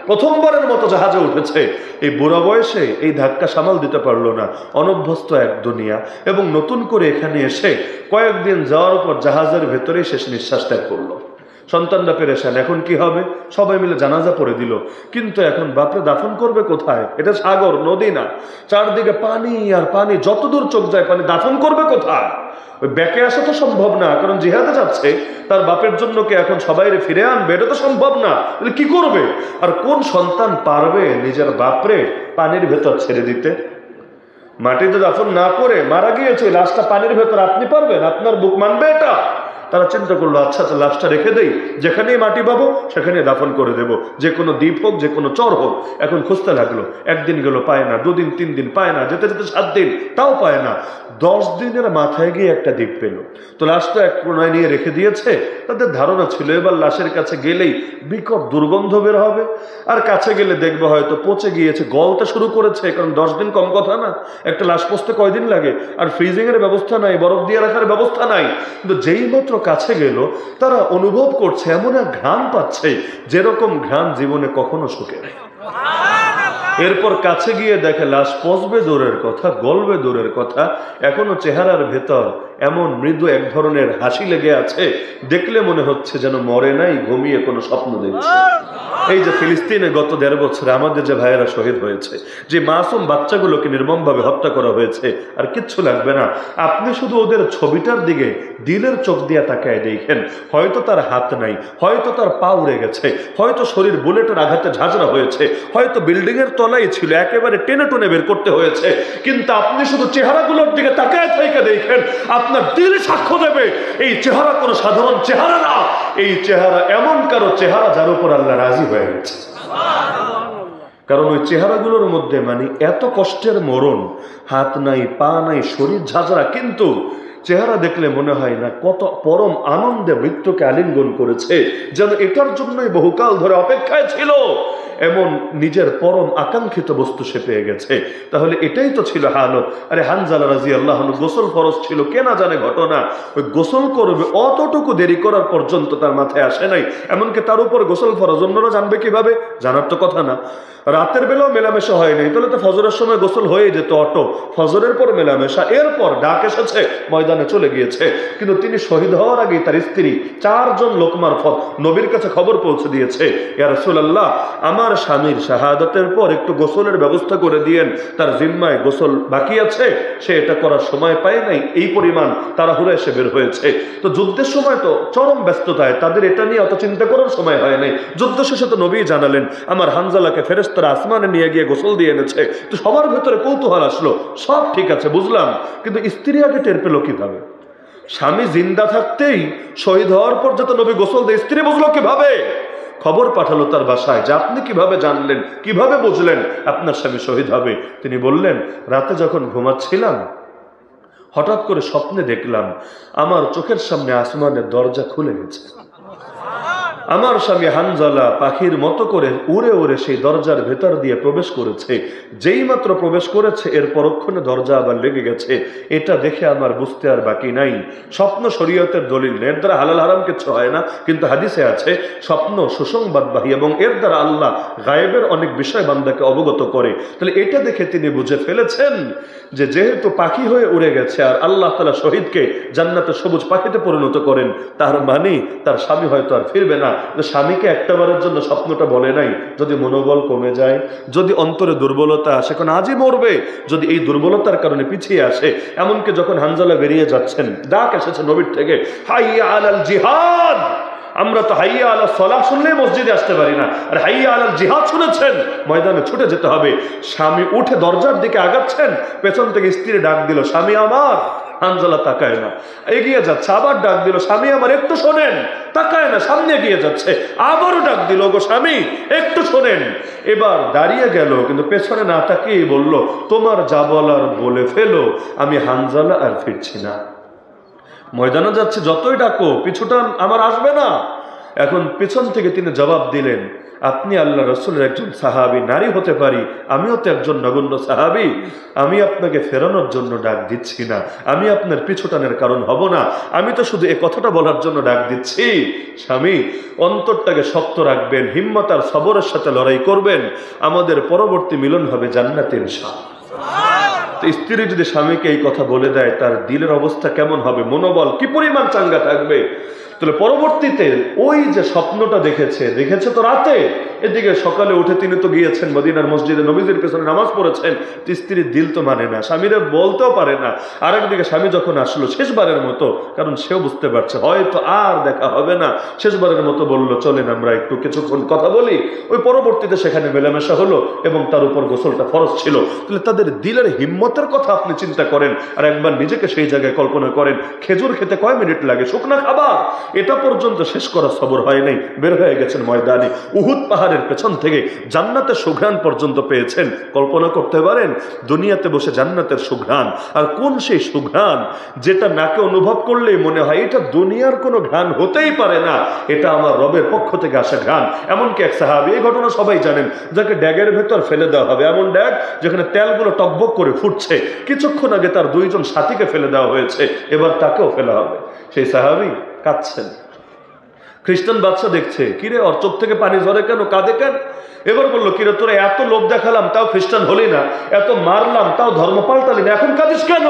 প্রথমবারের মতো জাহাজে উঠেছে। এই বুড়া বয়সে এই ধাক্কা সামাল দিতে পারলো না, অনভ্যস্ত এক দুনিয়া, এবং নতুন করে এখানে এসে কয়েকদিন যাওয়ার পর জাহাজের ভেতরেই শেষ নিঃশ্বাস ত্যাগ করলো। সন্তানরা পেরেশান, এখন কি হবে? সবাই মিলে জানাজা পড়ে দিল, কিন্তু এখন বাপরে দাফন করবে কোথায়? এটা সাগর, নদী না, চারদিকে পানি আর পানি, যতদূর চোখ যায় পানি, দাফন করবে কোথায়? ওই ব্যাকে আসা তো সম্ভব না, কারণ জিহাদে যাচ্ছে, তার বাপের জন্য কি এখন সবাইরে ফিরে আনবে? এটা তো সম্ভব না। কি করবে? আর কোন সন্তান পারবে নিজের বাপরে পানির ভেতর ছেড়ে দিতে? মাটিতে দাফন না করে মারা গিয়েছে, লাশটা পানির ভেতর, আপনি পারবেন? আপনার বুক মানবে এটা? তারা চিন্তা করলো, আচ্ছা লাশটা রেখে দেই, যেখানেই মাটি পাবো সেখানে দাফন করে দেব, যে কোনো দ্বীপ হোক, যে কোনো চর হোক। এখন খুঁজতে লাগলো, একদিন গেল পায় না, দুদিন, 3 দিন পায় না, যেতে যেতে 7 দিন, তাও পায় না। 10 দিনের মাথায় গিয়ে একটা দ্বীপ পেল। তো লাশটা এক কোনায় নিয়ে রেখে দিয়েছে। তাদের ধারণা ছিল এবার লাশের কাছে গেলেই বিকট দুর্গন্ধ বের হবে, আর কাছে গেলে দেখবে হয়তো পচে গিয়েছে, গলতে শুরু করেছে, কারণ 10 দিন কম কথা না। একটা লাশ পচতে কয়দিন লাগে? আর ফ্রিজিং এর ব্যবস্থা নাই, বরফ দিয়ে রাখার ব্যবস্থা নাই। কিন্তু যেই মাত্র কাছে গেল, তারা অনুভব করছে এমন এক ঘ্রাণ পাচ্ছে, যেরকম ঘ্রাণ জীবনে কখনো শুকে নাই। এরপর কাছে গিয়ে দেখে লাশ পচবে দূরের কথা, গলবে দূরের কথা, এখনো চেহারার ভেতর এমন মৃদু এক ধরনের হাসি লেগে আছে, দেখলে মনে হচ্ছে যেন মরে নাই, ঘুমিয়ে কোনো স্বপ্ন দেখছে। এই যে ফিলিস্তিনে গত 1.5 বছরে আমাদের যে ভাইয়েরা শহীদ হয়েছে, যে মাসুম বাচ্চাগুলোকে নির্মমভাবে হত্যা করা হয়েছে, আর কিচ্ছু লাগবে না, আপনি শুধু ওদের ছবিটার দিকে দিলের চোখ দিয়ে তাকায় দেখেন। হয়তো তার হাত নাই, হয়তো তার পা উড়ে গেছে, হয়তো শরীর বুলেটের আঘাতে ঝাঁঝরা হয়েছে, হয়তো বিল্ডিং এর তলাই ছিল, একেবারে টেনে টেনে বের করতে হয়েছে, কিন্তু আপনি শুধু চেহারাগুলোর দিকে তাকায় থেকে দেখেন, আপনার দিল সাক্ষ্য দেবে এই চেহারা কোনো সাধারণ চেহারা না। এই চেহারা এমন কারো চেহারা যার উপর আল্লাহ রাজি হয়ে গেছে। কারণ ওই চেহারাগুলোর মধ্যে মানে এত কষ্টের মরণ, হাত নাই, পা নাই, শরীর ঝাঁঝরা, কিন্তু চেহারা দেখলে মনে হয় না কত পরম আনন্দে মৃত্যুকে আলিঙ্গন করেছে, যেন এটার জন্যই বহুকাল ধরে অপেক্ষায় ছিল। এমন নিজের পরম আকাঙ্ক্ষিত বস্তু সে পেয়ে গেছে। তাহলে এটাই তো ছিল হালত। আরে হানজালা রাদিয়াল্লাহু আনহু গোসল ফরজ ছিল, কে না জানে ঘটনা। ওই গোসল করবে অতটুকু দেরি করার পর্যন্ত তার মাথায় আসে নাই, এমনকি তার উপর গোসল ফরজ, অন্যরা জানবে কিভাবে? জানার তো কথা না। রাতের বেলাও মেলামেশা হয় নাই, তাহলে তো ফজরের সময় গোসল হয়ে যেত অটো, ফজরের পর মেলামেশা, এরপর ডাক এসেছে ময়দান ময়দানে চলে গিয়েছে, কিন্তু তিনি শহীদ হওয়ার আগেই তার স্ত্রী 4 জন লোক মারফত নবীর কাছে খবর পৌঁছে দিয়েছে, ইয়া রাসূলুল্লাহ, আমার স্বামীর শাহাদাতের পর একটু গোসলের ব্যবস্থা করে দিয়েন, তার জিম্মায় গোসল বাকি আছে, সে এটা করার সময় পায় নাই, এই পরিমাণ তাড়াহুড়ো এসে বের হয়েছে। তো যুদ্ধের সময় তো চরম ব্যস্ততায় তাদের এটা নিয়ে অত চিন্তা করার সময় হয় নাই। যুদ্ধ শেষে তো নবী জানালেন আমার হানজালাকে ফেরেশতারা আসমানে নিয়ে গিয়ে গোসল দিয়ে এনেছে। তো সবার ভেতরে কৌতূহল আসলো, সব ঠিক আছে বুঝলাম, কিন্তু স্ত্রী আগে টের পেল কিভাবে? স্বামী জিন্দা থাকতেই শহীদ হওয়ার পর যত নবী গোসল দেয়, স্ত্রী বুঝলো কিভাবে? খবর পাঠালো তার বাসায় যে আপনি কিভাবে জানলেন, কিভাবে বুঝলেন আপনার স্বামী শহীদ হবে? তিনি বললেন, রাতে যখন ঘুমাচ্ছিলাম হঠাৎ করে স্বপ্নে দেখলাম আমার চোখের সামনে আসমানের দরজা খুলে গেছে, আমার স্বামী হানজালা পাখির মতো করে উড়ে উড়ে সেই দরজার ভেতর দিয়ে প্রবেশ করেছে। যেই মাত্র প্রবেশ করেছে এর পরক্ষণে দরজা আবার লেগে গেছে। এটা দেখে আমার বুঝতে আর বাকি নাই, স্বপ্ন শরীয়তের দলিল, এর দ্বারা হালাল হারাম কিছু হয় না, কিন্তু হাদিসে আছে স্বপ্ন সুসংবাদবাহী এবং এর দ্বারা আল্লাহ গায়েবের অনেক বিষয় বান্দাকে অবগত করে। তাহলে এটা দেখে তিনি বুঝে ফেলেছেন যে যেহেতু পাখি হয়ে উড়ে গেছে আর আল্লাহ তাআলা শহীদকে জান্নাতে সবুজ পাখিতে পরিণত করেন, তার মানে তার স্বামী হয়তো আর ফিরবে না। স্বামীকে একটাবারের জন্য স্বপ্নটা বলে নাই, যদি মনোবল কমে যায়, যদি অন্তরে দুর্বলতা আসে, কারণ আজই মরবে, যদি এই দুর্বলতার কারণে পিছিয়ে আসে, এমনকি যখন হানজালা বেরিয়ে যাচ্ছেন ডাক এসেছে নবীর থেকে, হাইয়া আলাল জিহাদ। আমরা তো হাইয়া আলা সালাহ শুনলেই মসজিদে আসতে পারি না, আর হাইয়া আলাল জিহাদ শুনেছেন ময়দানে ছুটে যেতে হবে। স্বামী উঠে দরজার দিকে আগাচ্ছেন, পেছন থেকে স্ত্রী ডাক দিল, স্বামী আমার। হানজালা তাকায় না, এগিয়ে যাচ্ছে, আবার ডাক দিল, স্বামী আমার একটু শোনেন, তাকায় না, সামনে এগিয়ে যাচ্ছে, আবারও ডাক দিল, গো স্বামী একটু শোনেন। এবার দাঁড়িয়ে গেল, কিন্তু পেছনে না তাকিয়ে বলল, তোমার যা বলার বলে ফেলো, আমি হানজালা আর ফিরছি না। ময়দানে যাচ্ছে, যতই ডাকো পিছুটা আমার আসবে না। এখন পিছন থেকে তিনি জবাব দিলেন, আপনি আল্লাহ রসুলের একজন সাহাবী, নারী হতে পারি, আমিও তো একজন নগণ্য সাহাবী, আমি আপনাকে ফেরানোর জন্য ডাক দিচ্ছি না, আমি আপনার পিছুটানের কারণ হব না, আমি তো শুধু এ কথাটা বলার জন্য ডাক দিচ্ছি, স্বামী অন্তরটাকে শক্ত রাখবেন, হিম্মত আর সবরের সাথে লড়াই করবেন, আমাদের পরবর্তী মিলন হবে জান্নাতে ইনশাআল্লাহ। তো স্ত্রী যদি স্বামীকে এই কথা বলে দেয়, তার দিলের অবস্থা কেমন হবে, মনোবল কি পরিমাণ চাঙ্গা থাকবে। তাহলে পরবর্তীতে ওই যে স্বপ্নটা দেখেছে তো রাতে, এদিকে সকালে উঠে তিনি তো গিয়েছেন মদিনার মসজিদে, নবীজির পেছনে নামাজ পড়েছেন, স্ত্রীর দিল তো মানে না, স্বামীরা বলতেও পারে না। আরেকদিকে স্বামী যখন আসলো শেষবারের মতো, কারণ সেও বুঝতে পারছে হয়তো আর দেখা হবে না, শেষবারের মতো বলল, চলেন আমরা একটু কিছুক্ষণ কথা বলি। ওই পরবর্তীতে সেখানে মেলামেশা হলো এবং তার উপর গোসলটা ফরজ ছিল। তাহলে তাদের দিলের হিম্মতের কথা আপনি চিন্তা করেন, আর একবার নিজেকে সেই জায়গায় কল্পনা করেন, খেজুর খেতে কয় মিনিট লাগে, শুকনা খাবার, এটা পর্যন্ত শেষ করা সবর হয় নাই, বের হয়ে গেছেন ময়দানে, উহুদ পাহাড়ের পেছন থেকে জান্নাতের সুঘ্রাণ পর্যন্ত পেয়েছেন। কল্পনা করতে পারেন দুনিয়াতে বসে জান্নাতের সুঘ্রাণ, আর কোন সেই সুঘ্রাণ যেটা নাকে অনুভব করলেই মনে হয় এটা দুনিয়ার কোনো ঘ্রাণ হতেই পারে না, এটা আমার রবের পক্ষ থেকে আসা ঘ্রাণ। এমনকি এক সাহাবী, এই ঘটনা সবাই জানেন, যাকে ড্যাগের ভেতর ফেলে দেওয়া হবে, এমন ড্যাগ যেখানে তেলগুলো টকবক করে ফুটছে, কিছুক্ষণ আগে তার 2 জন সাথীকে ফেলে দেওয়া হয়েছে, এবার তাকেও ফেলা হবে। সেই সাহাবী কাঁদছেন, খ্রিস্টান বাচ্চা দেখছে, কিরে ওর চোখ থেকে পানি ঝরে কেন, কাঁদে কেন? এবার বললো, কিরে তোরা এত লোভ দেখালাম তাও খ্রিস্টান হলি না, এত মারলাম তাও ধর্ম পাল্টালি না, এখন কাঁদিস কেন?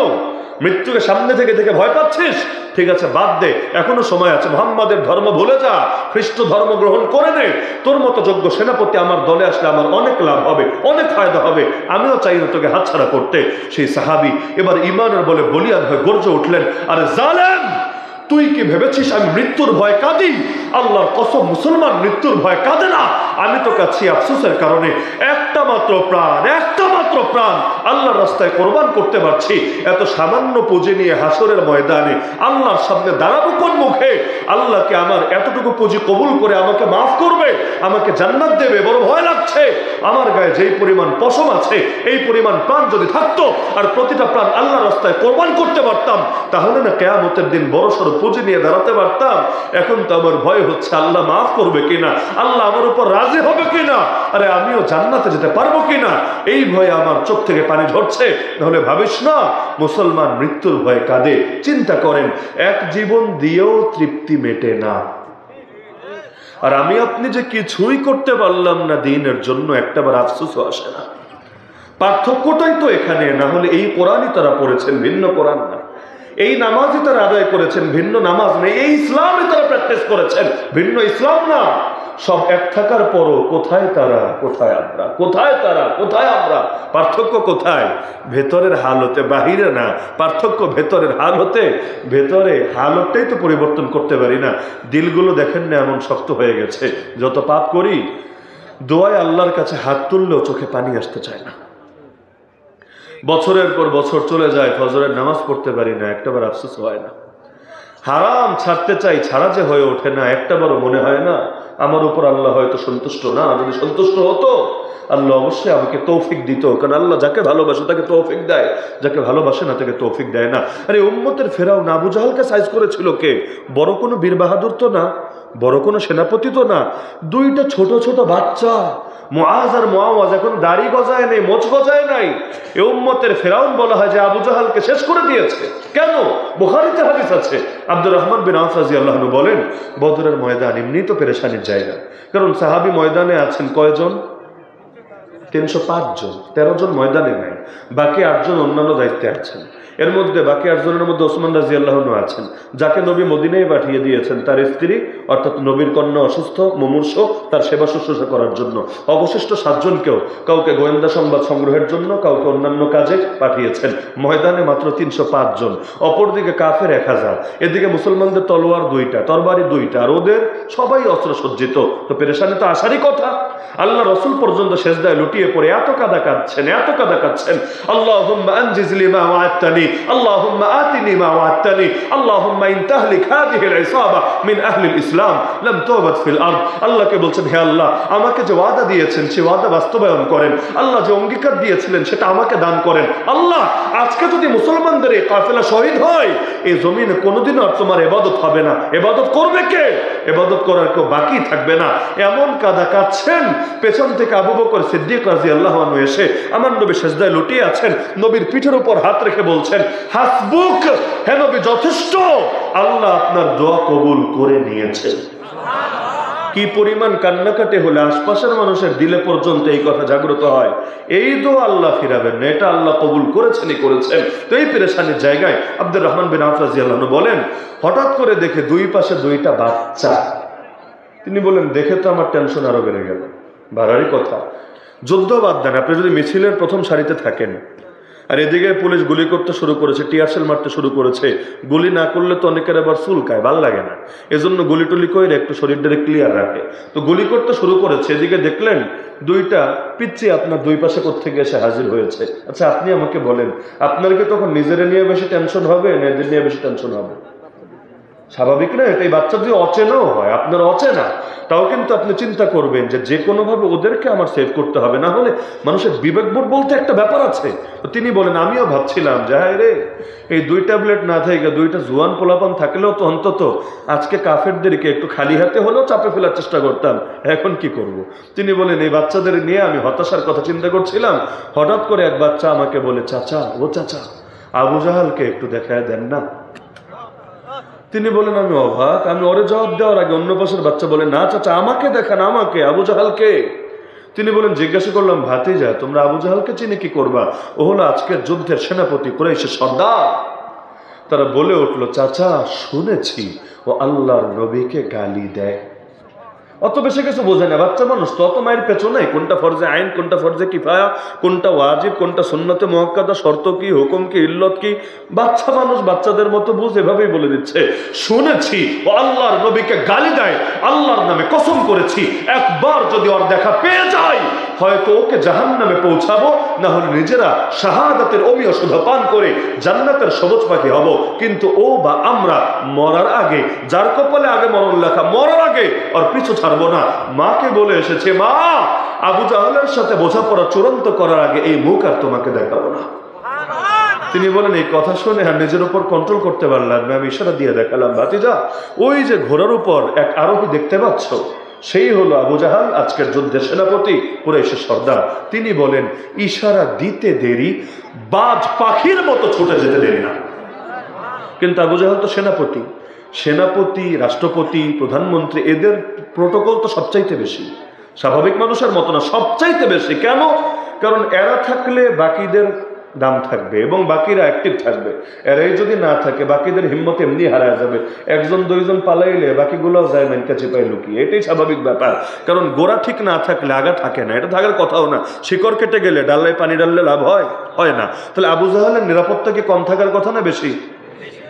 মৃত্যুকে সামনে থেকে দেখে ভয় পাচ্ছিস? ঠিক আছে বাদ দে, এখনো সময় আছে, মুহাম্মাদের ধর্ম ভুলে যা, খ্রিস্ট ধর্ম গ্রহণ করে নে, তোর মতো যোগ্য সেনাপতি আমার দলে আসলে আমার অনেক লাভ হবে, অনেক ফায়দা হবে, আমিও চাই না তোকে হাতছাড়া করতে। সেই সাহাবী এবার ঈমানের বলে বলিয়ান হয়ে গর্জে উঠলেন, আরে জালেম, তুই কি ভেবেছিস আমি মৃত্যুর ভয় কাঁদি? আল্লাহর কসম, মুসলমান মৃত্যুর ভয় কাঁদে না। আমি তো কাছি আফসোসের কারণে একটা মাত্র প্রাণ আল্লাহর রাস্তায় কোরবান করতে পারছি। এত সামান্য পুঁজি নিয়ে হাসরের ময়দানে আল্লাহর সামনে দাঁড়াবো কোন মুখে? আল্লাহকে আমার এতটুকু পুঁজি কবুল করে আমাকে মাফ করবে, আমাকে জান্নাত দেবে, বড় ভয় লাগছে। আমার গায়ে যেই পরিমাণ পশম আছে, এই পরিমাণ প্রাণ যদি থাকতো আর প্রতিটা প্রাণ আল্লাহর রাস্তায় কোরবান করতে পারতাম, তাহলে না কিয়ামতের দিন বড় সড়ো পুঁজি নিয়ে দাঁড়াতে পারতাম। এখন তো আমার ভয় হচ্ছে আল্লাহ মাফ করবে কিনা, আল্লাহ আমার উপর রাজি হবে কিনা, আরে আমিও জান্নাতে যেতে পারবো কিনা, এই ভয়ে আমার চোখ থেকে পানি ঝরছে। তাহলে ভাবিস না মুসলমান মৃত্যুর ভয়ে কাঁদে। চিন্তা করেন, এক জীবন দিয়েও তৃপ্তি মেটে না, আর আমি আপনি যে কিছুই করতে পারলাম না দ্বীনের জন্য, একটাবার আফসোসও আসে না। পার্থক্যটাই তো এখানে, না হলে এই কোরআনই তারা পড়েছেন, ভিন্ন কোরআন না। এই নামাজই তারা আদায় করেছেন, ভিন্ন নামাজ নেই। এই ইসলামই তারা প্র্যাকটিস করেছেন, ভিন্ন ইসলাম না। সব এক থাকার পরও কোথায় তারা, কোথায় আমরা, কোথায় তারা, কোথায় আমরা? পার্থক্য কোথায়? ভেতরের হালতে, বাহিরে না। পার্থক্য ভেতরের হালতে। ভেতরে হালতটাই তো পরিবর্তন করতে পারি না। দিলগুলো দেখেন না এমন শক্ত হয়ে গেছে। যত পাপ করি, দোয়ায় আল্লাহর কাছে হাত তুললেও চোখে পানি আসতে চায় না। বছরের পর বছর চলে যায়, ফজরের নামাজ পড়তে পারি না, একটাবার আফসোস হয় না। হারাম ছাড়তে চাই, ছাড়া যে হয়ে ওঠে না, একটাবারও মনে হয় না আমার উপর আল্লাহ হয়তো সন্তুষ্ট না। যদি সন্তুষ্ট হতো আল্লাহ অবশ্যই আমাকে তৌফিক দিত, কারণ আল্লাহ যাকে ভালোবাসে তাকে তৌফিক দেয়, যাকে ভালোবাসে না তাকে তৌফিক দেয় না। আরে উম্মতের ফেরাউন আবু জাহালকে সাইজ করেছিল কে? বড় কোনো বীর বাহাদুর তো না, বড় কোনো সেনাপতি তো না, দুইটা ছোট ছোট বাচ্চা মুআজ আর মুআওয়াজ, এখন দাড়ি গজায় নেই, মোচ গজায় নাই। এই উম্মতের ফেরাউন বলা হয় যে আবু জাহালকে শেষ করে দিয়েছে। কেন? বুখারীতে হাদিস আছে, আব্দুর রহমান বিন আওফ রাদিয়াল্লাহু আনহু বলেন, বদরের ময়দান এমনিই তো পেরেশানির জায়গা, কারণ সাহাবী ময়দানে আছেন কয়জন? 305 জন। 13 জন ময়দানে নাই, বাকি 8 জন অন্যান্য দায়িত্বে আছেন। এর মধ্যে বাকি 8 জনের মধ্যে ওসমান রাদিয়াল্লাহু আনহু আছেন, যাকে নবী মদিনায় পাঠিয়ে দিয়েছেন তার স্ত্রী অর্থাৎ নবীর কন্যা অসুস্থ মুমূর্ষ, তার সেবা শুশ্রূষা করার জন্য। অবশিষ্ট 7 জনকেও কাউকে গোয়েন্দা সংবাদ সংগ্রহের জন্য, কাউকে অন্যান্য কাজে পাঠিয়েছেন। ময়দানে মাত্র 305 জন। অপরদিকে কাফের 1000, এদিকে মুসলমানদের তলোয়ার 2টা, তরবারি 2টা, আর ওদের সবাই অস্ত্র সজ্জিত। তো পেরেশানি তো আসারই কথা। আল্লাহ রসুল পর্যন্ত সেজদায় লুটিয়ে পড়ে এত কাঁদা কাঁদছেন, এত কাঁদা কাঁদছেন, আল্লাহুম্মা আনজিজলি মা ওয়া'আদতানি, আল্লাহুম্মা আতিনি মা ওয়া'আদতানি, আল্লাহুম্মা ইন তাহলিক হাযিহিল ইসাবা মিন আহলিল ইসলাম লাম তুবাদ ফিল আরদ। আল্লাহকে বলছেন, হে আল্লাহ, আমাকে যে ওয়াদা দিয়েছেন সে ওয়াদা বাস্তবায়ন করেন। আল্লাহ যে অঙ্গীকার দিয়েছিলেন সেটা আমাকে দান করেন। আল্লাহ, আজকে যদি মুসলমানদের এই কাফেলা শহীদ হয়, এই জমিনে কোনোদিনও আর তোমার ইবাদত হবে না। ইবাদত করবে কে? ইবাদত করার কেউ বাকি থাকবে না। এমন কাঁদা কাঁদছেন, পেছন থেকে আবু বকর সিদ্দিক রাদিয়াল্লাহু আনহু এসে আমার নবী সেজদায় লুটিয়ে আছেন, নবীর পিঠের উপর হাত রেখে বলছেন, হাসবুক, হে নবী যথেষ্ট, আল্লাহ আপনার দোয়া কবুল করে নিয়েছেন। কি পরিমাণ কান্নাকাটি হলে আশপাশের মানুষের দিলে পর্যন্ত এই কথা জাগ্রত হয়, এই দোয়া আল্লাহ ফিরাবেন না, এটা আল্লাহ কবুল করেছেনই করেছেন। তো এই পেরেশানির জায়গায় আব্দুর রহমান বিন আওফ রাদিয়াল্লাহু আনহু বলেন, হঠাৎ করে দেখে দুই পাশে 2টা বাচ্চা। তিনি বলেন, দেখে তো আমার টেনশন আরো বেড়ে গেল। বাড়ারই কথা, যুদ্ধ বাদ দেন, আপনি যদি মিছিলের প্রথম সারিতে থাকেন আর এদিকে পুলিশ গুলি করতে শুরু করেছে, টিয়ারশেল মারতে শুরু করেছে, গুলি না করলে তো অনেকের আবার চুলকায়, ভাল লাগে না, এজন্য গুলি টুলি করে একটু শরীরটাকে ক্লিয়ার রাখে। তো গুলি করতে শুরু করেছে, এদিকে দেখলেন 2টা পিচ্চি আপনার দুই পাশে কোত্থেকে এসে হাজির হয়েছে। আচ্ছা আপনি আমাকে বলেন, আপনার কি তখন নিজের নিয়ে বেশি টেনশন হবে না এদের নিয়ে বেশি টেনশন হবে? স্বাভাবিক না? এই বাচ্চা যদি অচেনাও হয়, আপনার অচেনা, তাও কিন্তু আপনি চিন্তা করবেন যে যে কোনোভাবে ওদেরকে আমার সেভ করতে হবে, না হলে মানুষের বিবেকবোধ বলতে একটা ব্যাপার আছে। তো তিনি বলেন, আমিও ভাবছিলাম যে হায় রে, এই 2 ট্যাবলেট না থেকে 2টা জুয়ান পোলাপান থাকলেও তো অন্তত আজকে কাফেরদেরকে একটু খালি হাতে হলেও চাপে ফেলার চেষ্টা করতাম, এখন কি করব। তিনি বলেন, এই বাচ্চাদের নিয়ে আমি হতাশার কথা চিন্তা করছিলাম, হঠাৎ করে এক বাচ্চা আমাকে বলে, চাচা, ও চাচা, আবু জাহালকে একটু দেখায় দেন না। তিনি বলেন, আমি অবাক, আমি ওরে জবাব দেওয়ার আগে অন্য পাশের বাচ্চা বলে, না চাচা, আমাকে দেখান, আমাকে, আবু জাহালকে। তিনি বলেন, জিজ্ঞাসা করলাম, ভাতিজা, তোমরা আবু জাহালকে চিনে কি করবা? ও হলো আজকের যুদ্ধের সেনাপতি, কুরাইশের সর্দার। তারা বলে উঠলো, চাচা শুনেছি ও আল্লাহর নবীকে গালি দেয়। অত বেশি কিছু বোঝে না, বাচ্চা মানুষ তো, অত মায়ের পেছনে কোনটা ফরজে আইন, কোনটা ফরজে কিফায়া, কোনটা ওয়াজিব, কোনটা সুন্নতে মুআক্কাদা, শর্ত কি, হুকুম কি, ইল্লত কি, বাচ্চা মানুষ বাচ্চাদের মতো বুঝ এভাবেই বলে দিচ্ছে। শুনেছি ও আল্লাহর নবীকে গালি দেয়, আল্লাহর নামে কসম করেছি একবার যদি ওর দেখা পেয়ে যাই, হয়তো ওকে জাহান্নামে পৌঁছাবো, না হলে নিজেরা শাহাদাতের অমীয় সুধা পান করে জান্নাতের সবুজ পাখি হব। কিন্তু ও বা আমরা মরার আগে, যার কপালে আগে মরণ লেখা, মরার আগে ওর পিছু ছাড়বো না। মাকে বলে এসেছে, মা, আবু জাহালের সাথে বোঝাপড়া চূড়ান্ত করার আগে এই মুখ আর তোমাকে দেখাবো না। তিনি বলেন, এই কথা শুনে আর নিজের উপর কন্ট্রোল করতে পারলাম না, আমি ইশারা দিয়ে দেখালাম, ভাতিজা, ওই যে ঘোড়ার উপর এক আরোহী দেখতে পাচ্ছ, সেই হলো আবু জাহাল, আজকের যুদ্ধের সেনাপতি, কুরাইশের সর্দার। তিনি বলেন, ইশারা দিতে দেরি, বাজ পাখির মতো ছুটে যেতে দেরি না। কিন্তু আবু জাহাল তো সেনাপতি, সেনাপতি, রাষ্ট্রপতি, প্রধানমন্ত্রী, এদের প্রোটোকল তো সবচাইতে বেশি, স্বাভাবিক মানুষের মতো না, সবচাইতে বেশি। কেন? কারণ এরা থাকলে বাকিদের দাম থাকবে এবং বাকিরা অ্যাক্টিভ থাকবে। এরাই যদি না থাকে বাকিদের হিম্মত এমনি হারায় যাবে। একজন দুইজন পালাইলে বাকিগুলোও যায় মাইনকা চিপাই লুকিয়ে, এটাই স্বাভাবিক ব্যাপার। কারণ গোড়া ঠিক না থাকলে আগা থাকে না, এটা থাকার কথাও না। শিকড় কেটে গেলে ডাল্লায় পানি ডাললে লাভ হয়? হয় না। তাহলে আবু জাহেলের নিরাপত্তা কি কম থাকার কথা না বেশি?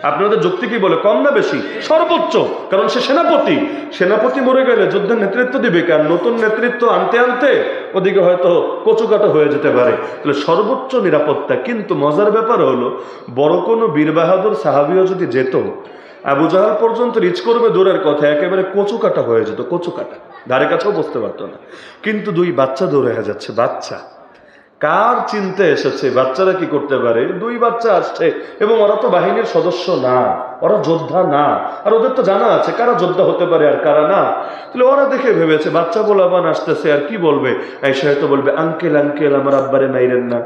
আপনাদের যুক্তি কি বলে, কম না বেশি? সর্বোচ্চ। কারণ সে সেনাপতি, সেনাপতি মরে গেলে যুদ্ধের নেতৃত্ব দিবে কার? নতুন নেতৃত্ব আনতে আনতে ওদিকে হয়তো কচুকাটা হয়ে যেতে পারে। তাহলে সর্বোচ্চ নিরাপত্তা। কিন্তু মজার ব্যাপার হলো, বড় কোনো বীর বাহাদুর সাহাবিও যদি যেত, আবু জাহাল পর্যন্ত রিচ করবে দূরের কথা, একেবারে কচুকাটা হয়ে যেত, কচুকাটা, ধারে কাছেও বসতে পারতো না। কিন্তু দুই বাচ্চা দৌড়ে যাচ্ছে, বাচ্চা কার চিন্তা এসেছে বাচ্চারা কি করতে পারে? দুই বাচ্চা আসছে এবং ওরা তো বাহিনীর সদস্য না, ওরা যোদ্ধা না, আর ওদের তো জানা আছে কারা যোদ্ধা হতে পারে আর কারা না। তাহলে ওরা দেখে ভেবেছে বাচ্চা বলাবান আসতেছে, আর কি বলবে? এসে হয়তো বলবে, আঙ্কেল আঙ্কেল আমার আব্বারে মাইরেন না,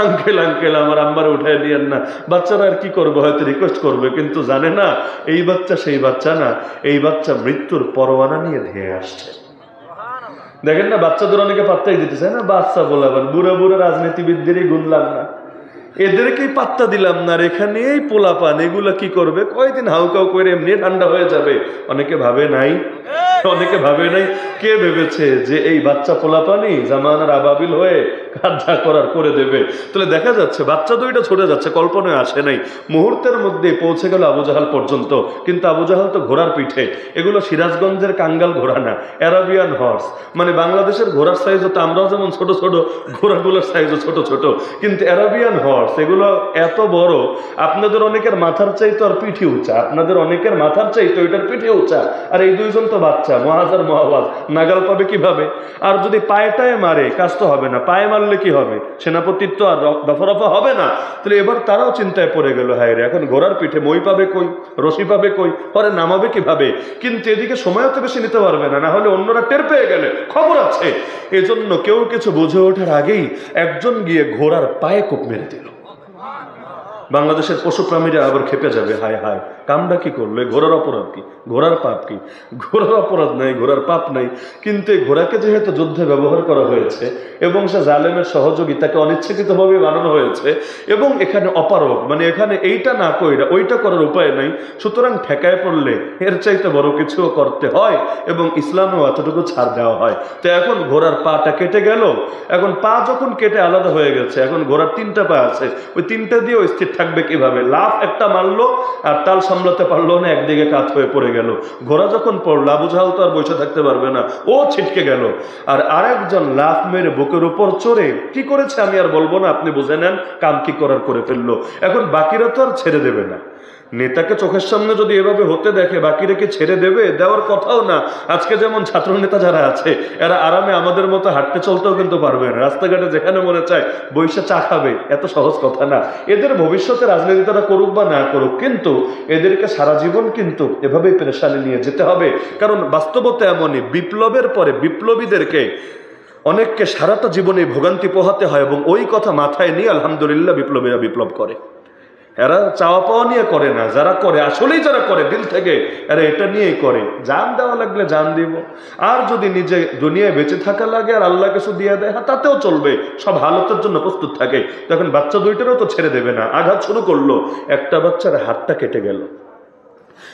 আঙ্কেল আঙ্কেল আমার আম্মারে উঠাই দিয়েন না। বাচ্চারা আর কি করবে? হয়তো রিকোয়েস্ট করবে, কিন্তু জানে না এই বাচ্চা সেই বাচ্চা না, এই বাচ্চা মৃত্যুর পরোয়ানা নিয়ে ধেয়ে আসছে। দেখেন না, বাচ্চাদের অনেকে পাত্তাই দিতে চায় না। বাচ্চা বলাবার বুড়া বুড়া রাজনীতিবিদদেরই গুনলাম না, এদেরকেই পাত্তা দিলাম না। আর এখানে এই পোলাপান এগুলা কি করবে? কয়দিন হাউকাউ করে এমনি ঠান্ডা হয়ে যাবে। অনেকে ভাবে নাই, অনেকে ভাবে নাই। কে ভেবেছে যে এই বাচ্চা পোলাপানি জামানার আবাবিল হয়ে কাজ যা করার করে দেবে? তাহলে দেখা যাচ্ছে বাচ্চা দুইটা ছুটে যাচ্ছে, কল্পনায় আসে নাই। মুহূর্তের মধ্যে পৌঁছে গেল আবু জাহাল পর্যন্ত। কিন্তু আবু জাহাল তো ঘোড়ার পিঠে, এগুলো সিরাজগঞ্জের কাঙ্গাল ঘোড়া না, অ্যারাবিয়ান হর্স। মানে বাংলাদেশের ঘোড়ার সাইজও তো, আমরাও যেমন ছোট ছোট, ঘোড়াগুলোর সাইজও ছোট ছোট, কিন্তু অ্যারাবিয়ান হর্স এগুলো এত বড়। আপনাদের অনেকের মাথার চাইতো আর পিঠে উঁচা, আপনাদের অনেকের মাথার চাইতো এটার পিঠে উঁচা। আর এই দুইজন তো বাচ্চা, মহাজ আর মহাবাজ, নাগাল পাবে কিভাবে? আর যদি পায়েটায় মারে কাজ তো হবে না, পায়ে মারলে কি হবে? সেনাপতিত্ব আর দফা রফা হবে না। তাহলে এবার তারাও চিন্তায় পড়ে গেল, হায় রে, এখন ঘোড়ার পিঠে মই পাবে কই, রশি পাবে কই, পরে নামাবে কিভাবে? কিন্তু এদিকে সময়ও তো বেশি নিতে পারবে না, না হলে অন্যরা টের পেয়ে গেলে খবর আছে। এজন্য কেউ কিছু বুঝে ওঠার আগেই একজন গিয়ে ঘোড়ার পায়ে কোপ মেরে দিল। বাংলাদেশের পশুপ্রাণীরা আবার খেপে যাবে, হায় হায় কামটা কি করলো, ঘোড়ার অপরাধ কি, ঘোড়ার পাপ কি? ঘোড়ার অপরাধ নাই, ঘোড়ার পাপ নাই, কিন্তু এই ঘোড়াকে যেহেতু যুদ্ধে ব্যবহার করা হয়েছে এবং সে জালেমের সহযোগী, তাকে অনিচ্ছাকৃতভাবে বানানো হয়েছে এবং এখানে অপারগ, মানে এখানে এইটা না কইরা ওইটা করার উপায় নাই। সুতরাং ঠেকায় পড়লে এর চাইতে বড় কিছুও করতে হয় এবং ইসলামেও এতটুকু ছাড় দেওয়া হয়। তো এখন ঘোড়ার পাটা কেটে গেল। এখন পা যখন কেটে আলাদা হয়ে গেছে, এখন ঘোড়ার তিনটা পা আছে, ওই তিনটা দিয়েও স্থির থাকবে কিভাবে? লাফ একটা মারলো আর তাল সামলাতে পারলো না, একদিকে কাত হয়ে পড়ে গেল। ঘোড়া যখন পড়লো, আবু জাহাল তো আর বসে থাকতে পারবে না, ও ছিটকে গেল। আর আরেকজন লাফ মেরে বুকের উপর চড়ে কি করেছে আমি আর বলবো না, আপনি বুঝে নেন কাম কি করার করে ফেললো। এখন বাকিরা তো আর ছেড়ে দেবে না। নেতাকে চোখের সামনে যদি এভাবে হতে দেখে বাকিরা কি ছেড়ে দেবে? দেওয়ার কথাও না। আজকে যেমন ছাত্র নেতা যারা আছে, এরা আরামে আমাদের মতো হাঁটতে চলতেও কিন্তু পারবে না, রাস্তাঘাটে যেখানে মনে চায় বৈশা চা খাবে, এত সহজ কথা না। এদের ভবিষ্যতে রাজনীতি তারা করুক বা না করুক, কিন্তু এদেরকে সারা জীবন কিন্তু এভাবেই পেরেশানি নিয়ে যেতে হবে। কারণ বাস্তবতা এমনই, বিপ্লবের পরে বিপ্লবীদেরকে অনেককে সারাটা জীবনে ভোগান্তি পোহাতে হয় এবং ওই কথা মাথায় নিয়ে আলহামদুলিল্লাহ বিপ্লবীরা বিপ্লব করে। এরা চাওয়া পাওয়া নিয়ে করে না, যারা করে আসলেই যারা করে দিল থেকে, এরা এটা নিয়েই করে, জান দেওয়া লাগলে জান দিব, আর যদি নিজে দুনিয়ায় বেঁচে থাকা লাগে আর আল্লাহ কিছু দিয়ে দেয় তাতেও চলবে, সব হালতের জন্য প্রস্তুত থাকে। তখন বাচ্চা দুইটারও তো ছেড়ে দেবে না। আঘাত শুরু করলো, একটা বাচ্চার হাতটা কেটে গেল,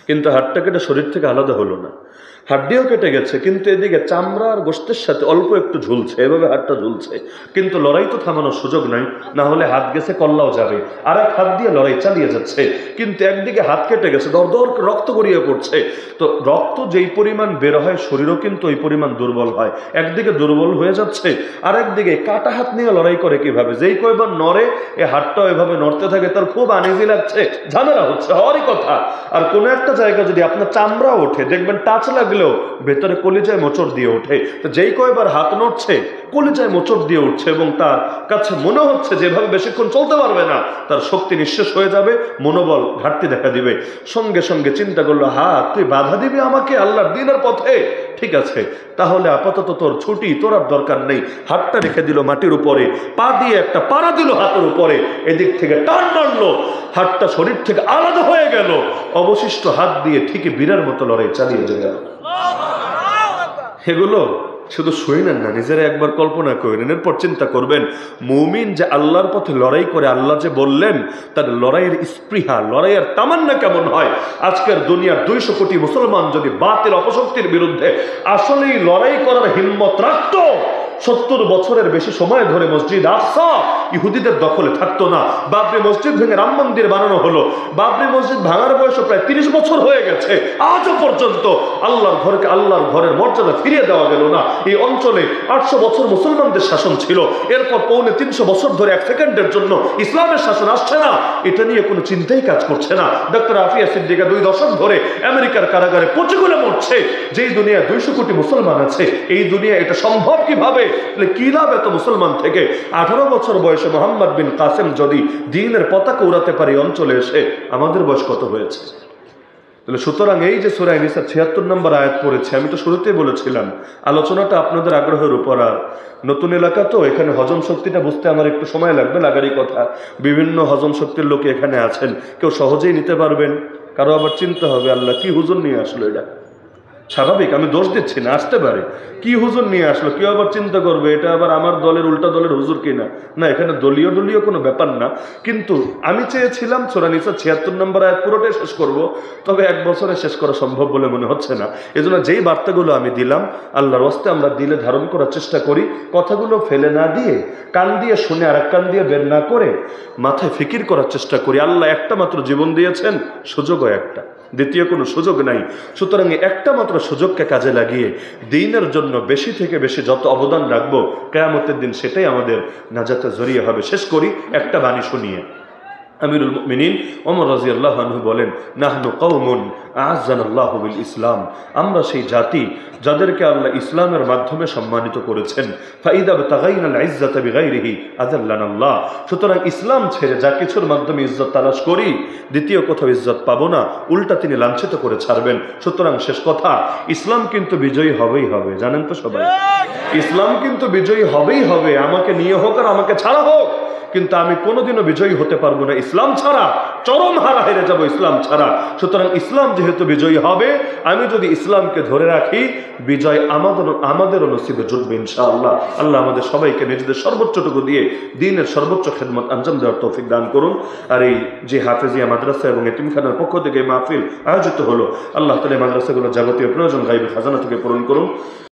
কিন্তু হাতটা কেটে শরীর থেকে আলাদা হলো না, হাড্ডিও কেটে গেছে, কিন্তু এদিকে চামড়া আর গোশতের সাথে অল্প একটু ঝুলছে, এভাবে হাতটা ঝুলছে। কিন্তু লড়াই তো থামানোর সুযোগ নাই, না হলে হাত গেছে কল্লাও যাবে, আর এক হাত দিয়ে লড়াই চালিয়ে যাচ্ছে। কিন্তু একদিকে হাত কেটে গেছে, দর দর রক্ত গড়িয়ে পড়ছে। তো রক্ত যেই পরিমাণ বের হয় শরীরও কিন্তু ওই পরিমাণ দুর্বল হয়। একদিকে দুর্বল হয়ে যাচ্ছে, আর একদিকে কাটা হাত নিয়ে লড়াই করে কিভাবে? যেই কয়বার নড়ে এই হাতটাও এভাবে নড়তে থাকে, তার খুব আনইজি লাগছে, ঝামেলা হচ্ছে, হওয়ারই কথা। আর কোনো একটা জায়গা যদি আপনার চামড়া ওঠে, দেখবেন টাচ লাগলেও ভেতরে কলিজায় মোচড় দিয়ে ওঠে। তো যেই কয়বার হাত নড়ছে কলিজায় মোচড় দিয়ে উঠছে এবং তার কাছে মনে হচ্ছে যেভাবে বেশিক্ষণ চলতে পারবে না, তার শক্তি নিঃশেষ হয়ে যাবে, মনোবল ঘাটতি দেখা দিবে। সঙ্গে সঙ্গে চিন্তা করলো, হাত তুই বাধা দিবি আমাকে আল্লাহর দ্বীনের পথে? ঠিক আছে, তাহলে আপাতত তোর ছুটি, তোর আর দরকার নেই। হাতটা রেখে দিল মাটির উপরে, পা দিয়ে একটা পাড়া দিল হাতের উপরে, এদিক থেকে টান মারলো, হাতটা শরীর থেকে আলাদা হয়ে গেল। অবশিষ্ট হাত দিয়ে ঠিকই বীরের মতো লড়াই চালিয়ে গেল। এগুলো শুধু শুনেন না, নিজেরা একবার কল্পনা করেন, এরপর চিন্তা করবেন মুমিন যে আল্লাহর পথে লড়াই করে, আল্লাহ যে বললেন তার লড়াইয়ের স্পৃহা, লড়াইয়ের তামান্না কেমন হয়। আজকের দুনিয়ার 200 কোটি মুসলমান যদি বাতিল অপশক্তির বিরুদ্ধে আসলেই লড়াই করার হিম্মত রাখত, 70 বছরের বেশি সময় ধরে মসজিদ আকসা ইহুদিদের দখলে থাকতো না। বাবরি মসজিদ ভেঙে রাম মন্দির বানানো হলো, বাবরি মসজিদ ভাঙার বয়স প্রায় 30 বছর হয়ে গেছে, আজও পর্যন্ত আল্লাহর ঘরকে আল্লাহর ঘরের মর্যাদা ফিরিয়ে দেওয়া গেল না। এই অঞ্চলে 800 বছর মুসলমানদের শাসন ছিল, এরপর 350 বছর ধরে 1 সেকেন্ডের জন্য ইসলামের শাসন আসছে না। এটা নিয়ে কোনো চিন্তাই কাজ করছে না। ডক্টর আফিয়া সিদ্দিকা 2 দশক ধরে আমেরিকার কারাগারে পচে গলে মরছে। যেই দুনিয়ায় 200 কোটি মুসলমান আছে, এই দুনিয়া এটা সম্ভব কিভাবে? কি লাভ এত মুসলমান থেকে? 18 বছর বয়সে মোহাম্মদ বিন কাসেম যদি দ্বীনের পতাকা উড়াতে পারে অঞ্চলে এসে, আমাদের বয়স কত হয়েছে? তাহলে সুতরাং এই যে সূরা নিসা 76 নম্বর আয়াত পড়েছে, আমি তো শুরুতেই বলেছিলাম আলোচনাটা আপনাদের আগ্রহের উপর। আর নতুন এলাকা তো, এখানে হজম শক্তিটা বুঝতে আমার একটু সময় লাগবে, লাগারই কথা। বিভিন্ন হজম শক্তির লোক এখানে আছেন, কেউ সহজেই নিতে পারবেন, কারো আবার চিন্তা হবে আল্লাহ কি হুজুর নিয়ে আসলো। এটা স্বাভাবিক, আমি দোষ দিচ্ছি না, আসতে পারে কি হুজুর নিয়ে আসলো, কেউ আবার চিন্তা করবে এটা আবার আমার দলের উল্টা দলের হুজুর কিনা। না, এখানে দলীয় কোনো ব্যাপার না। কিন্তু আমি চেয়েছিলাম সূরা নিসা 76 নম্বর আয়াত পুরোটাই শেষ করব, তবে 1 বছরে শেষ করা সম্ভব বলে মনে হচ্ছে না। এজন্য যেই বার্তাগুলো আমি দিলাম, আল্লাহর ওয়াস্তে আমরা দিলে ধারণ করার চেষ্টা করি, কথাগুলো ফেলে না দিয়ে, কান দিয়ে শুনে আর এক কান দিয়ে বের না করে মাথায় ফিকির করার চেষ্টা করি। আল্লাহ একটা মাত্র জীবন দিয়েছেন, সুযোগও একটা, দ্বিতীয় কোনো সুযোগ নাই। সুতরাং একটা মাত্র সুযোগকে কাজে লাগিয়ে দ্বীনের জন্য বেশি থেকে বেশি যত অবদান রাখবো, কিয়ামতের দিন সেটাই আমাদের নাজাতের জরিয়া হবে। শেষ করি একটা বাণী শুনিয়ে। আমিরুল মুমিনিন ওমর রাদিয়াল্লাহু আনহু বলেন, নাহনু কওমুন আ'আজ্জানাল্লাহু বিল ইসলাম, আমরা সেই জাতি যাদেরকে আল্লাহ ইসলামের মাধ্যমে সম্মানিত করেছেন। ফাইদা বাতাগাইনাল ইজ্জাতা বিগাইরিহি আযাল্লানাল্লাহ, সুতরাং ইসলাম ছেড়ে যা কিছুর মাধ্যমে ইজ্জত তালাশ করি, দ্বিতীয় কোথাও ইজ্জত পাবো না, উল্টা তিনি লাঞ্ছিত করে ছাড়বেন। সুতরাং শেষ কথা, ইসলাম কিন্তু বিজয়ী হবেই হবে, জানেন তো সবাই। ইসলাম কিন্তু বিজয়ী হবেই হবে, আমাকে নিয়ে হোক আর আমাকে ছাড়া হোক, কিন্তু আমি কোনোদিনও বিজয়ী হতে পারবো না ইসলাম ছাড়া, চরম হারা হেরে যাবো ইসলাম ছাড়া। সুতরাং ইসলাম যেহেতু বিজয়ী হবে, আমি যদি ইসলামকে ধরে রাখি, বিজয় আমাদেরও নসিবে জুটবে ইনশাআল্লাহ। আল্লাহ আমাদের সবাইকে নিজেদের সর্বোচ্চটুকু দিয়ে দ্বীনের সর্বোচ্চ খেদমত আঞ্জাম দেওয়ার তৌফিক দান করুন। আর এই যে হাফেজিয়া মাদ্রাসা এবং এতিমখানার পক্ষ থেকে মাহফিল আয়োজিত হলো, আল্লাহ তাআলা মাদ্রাসাগুলোর যাবতীয় প্রয়োজন গায়বী খাজানা থেকে পূরণ করুন।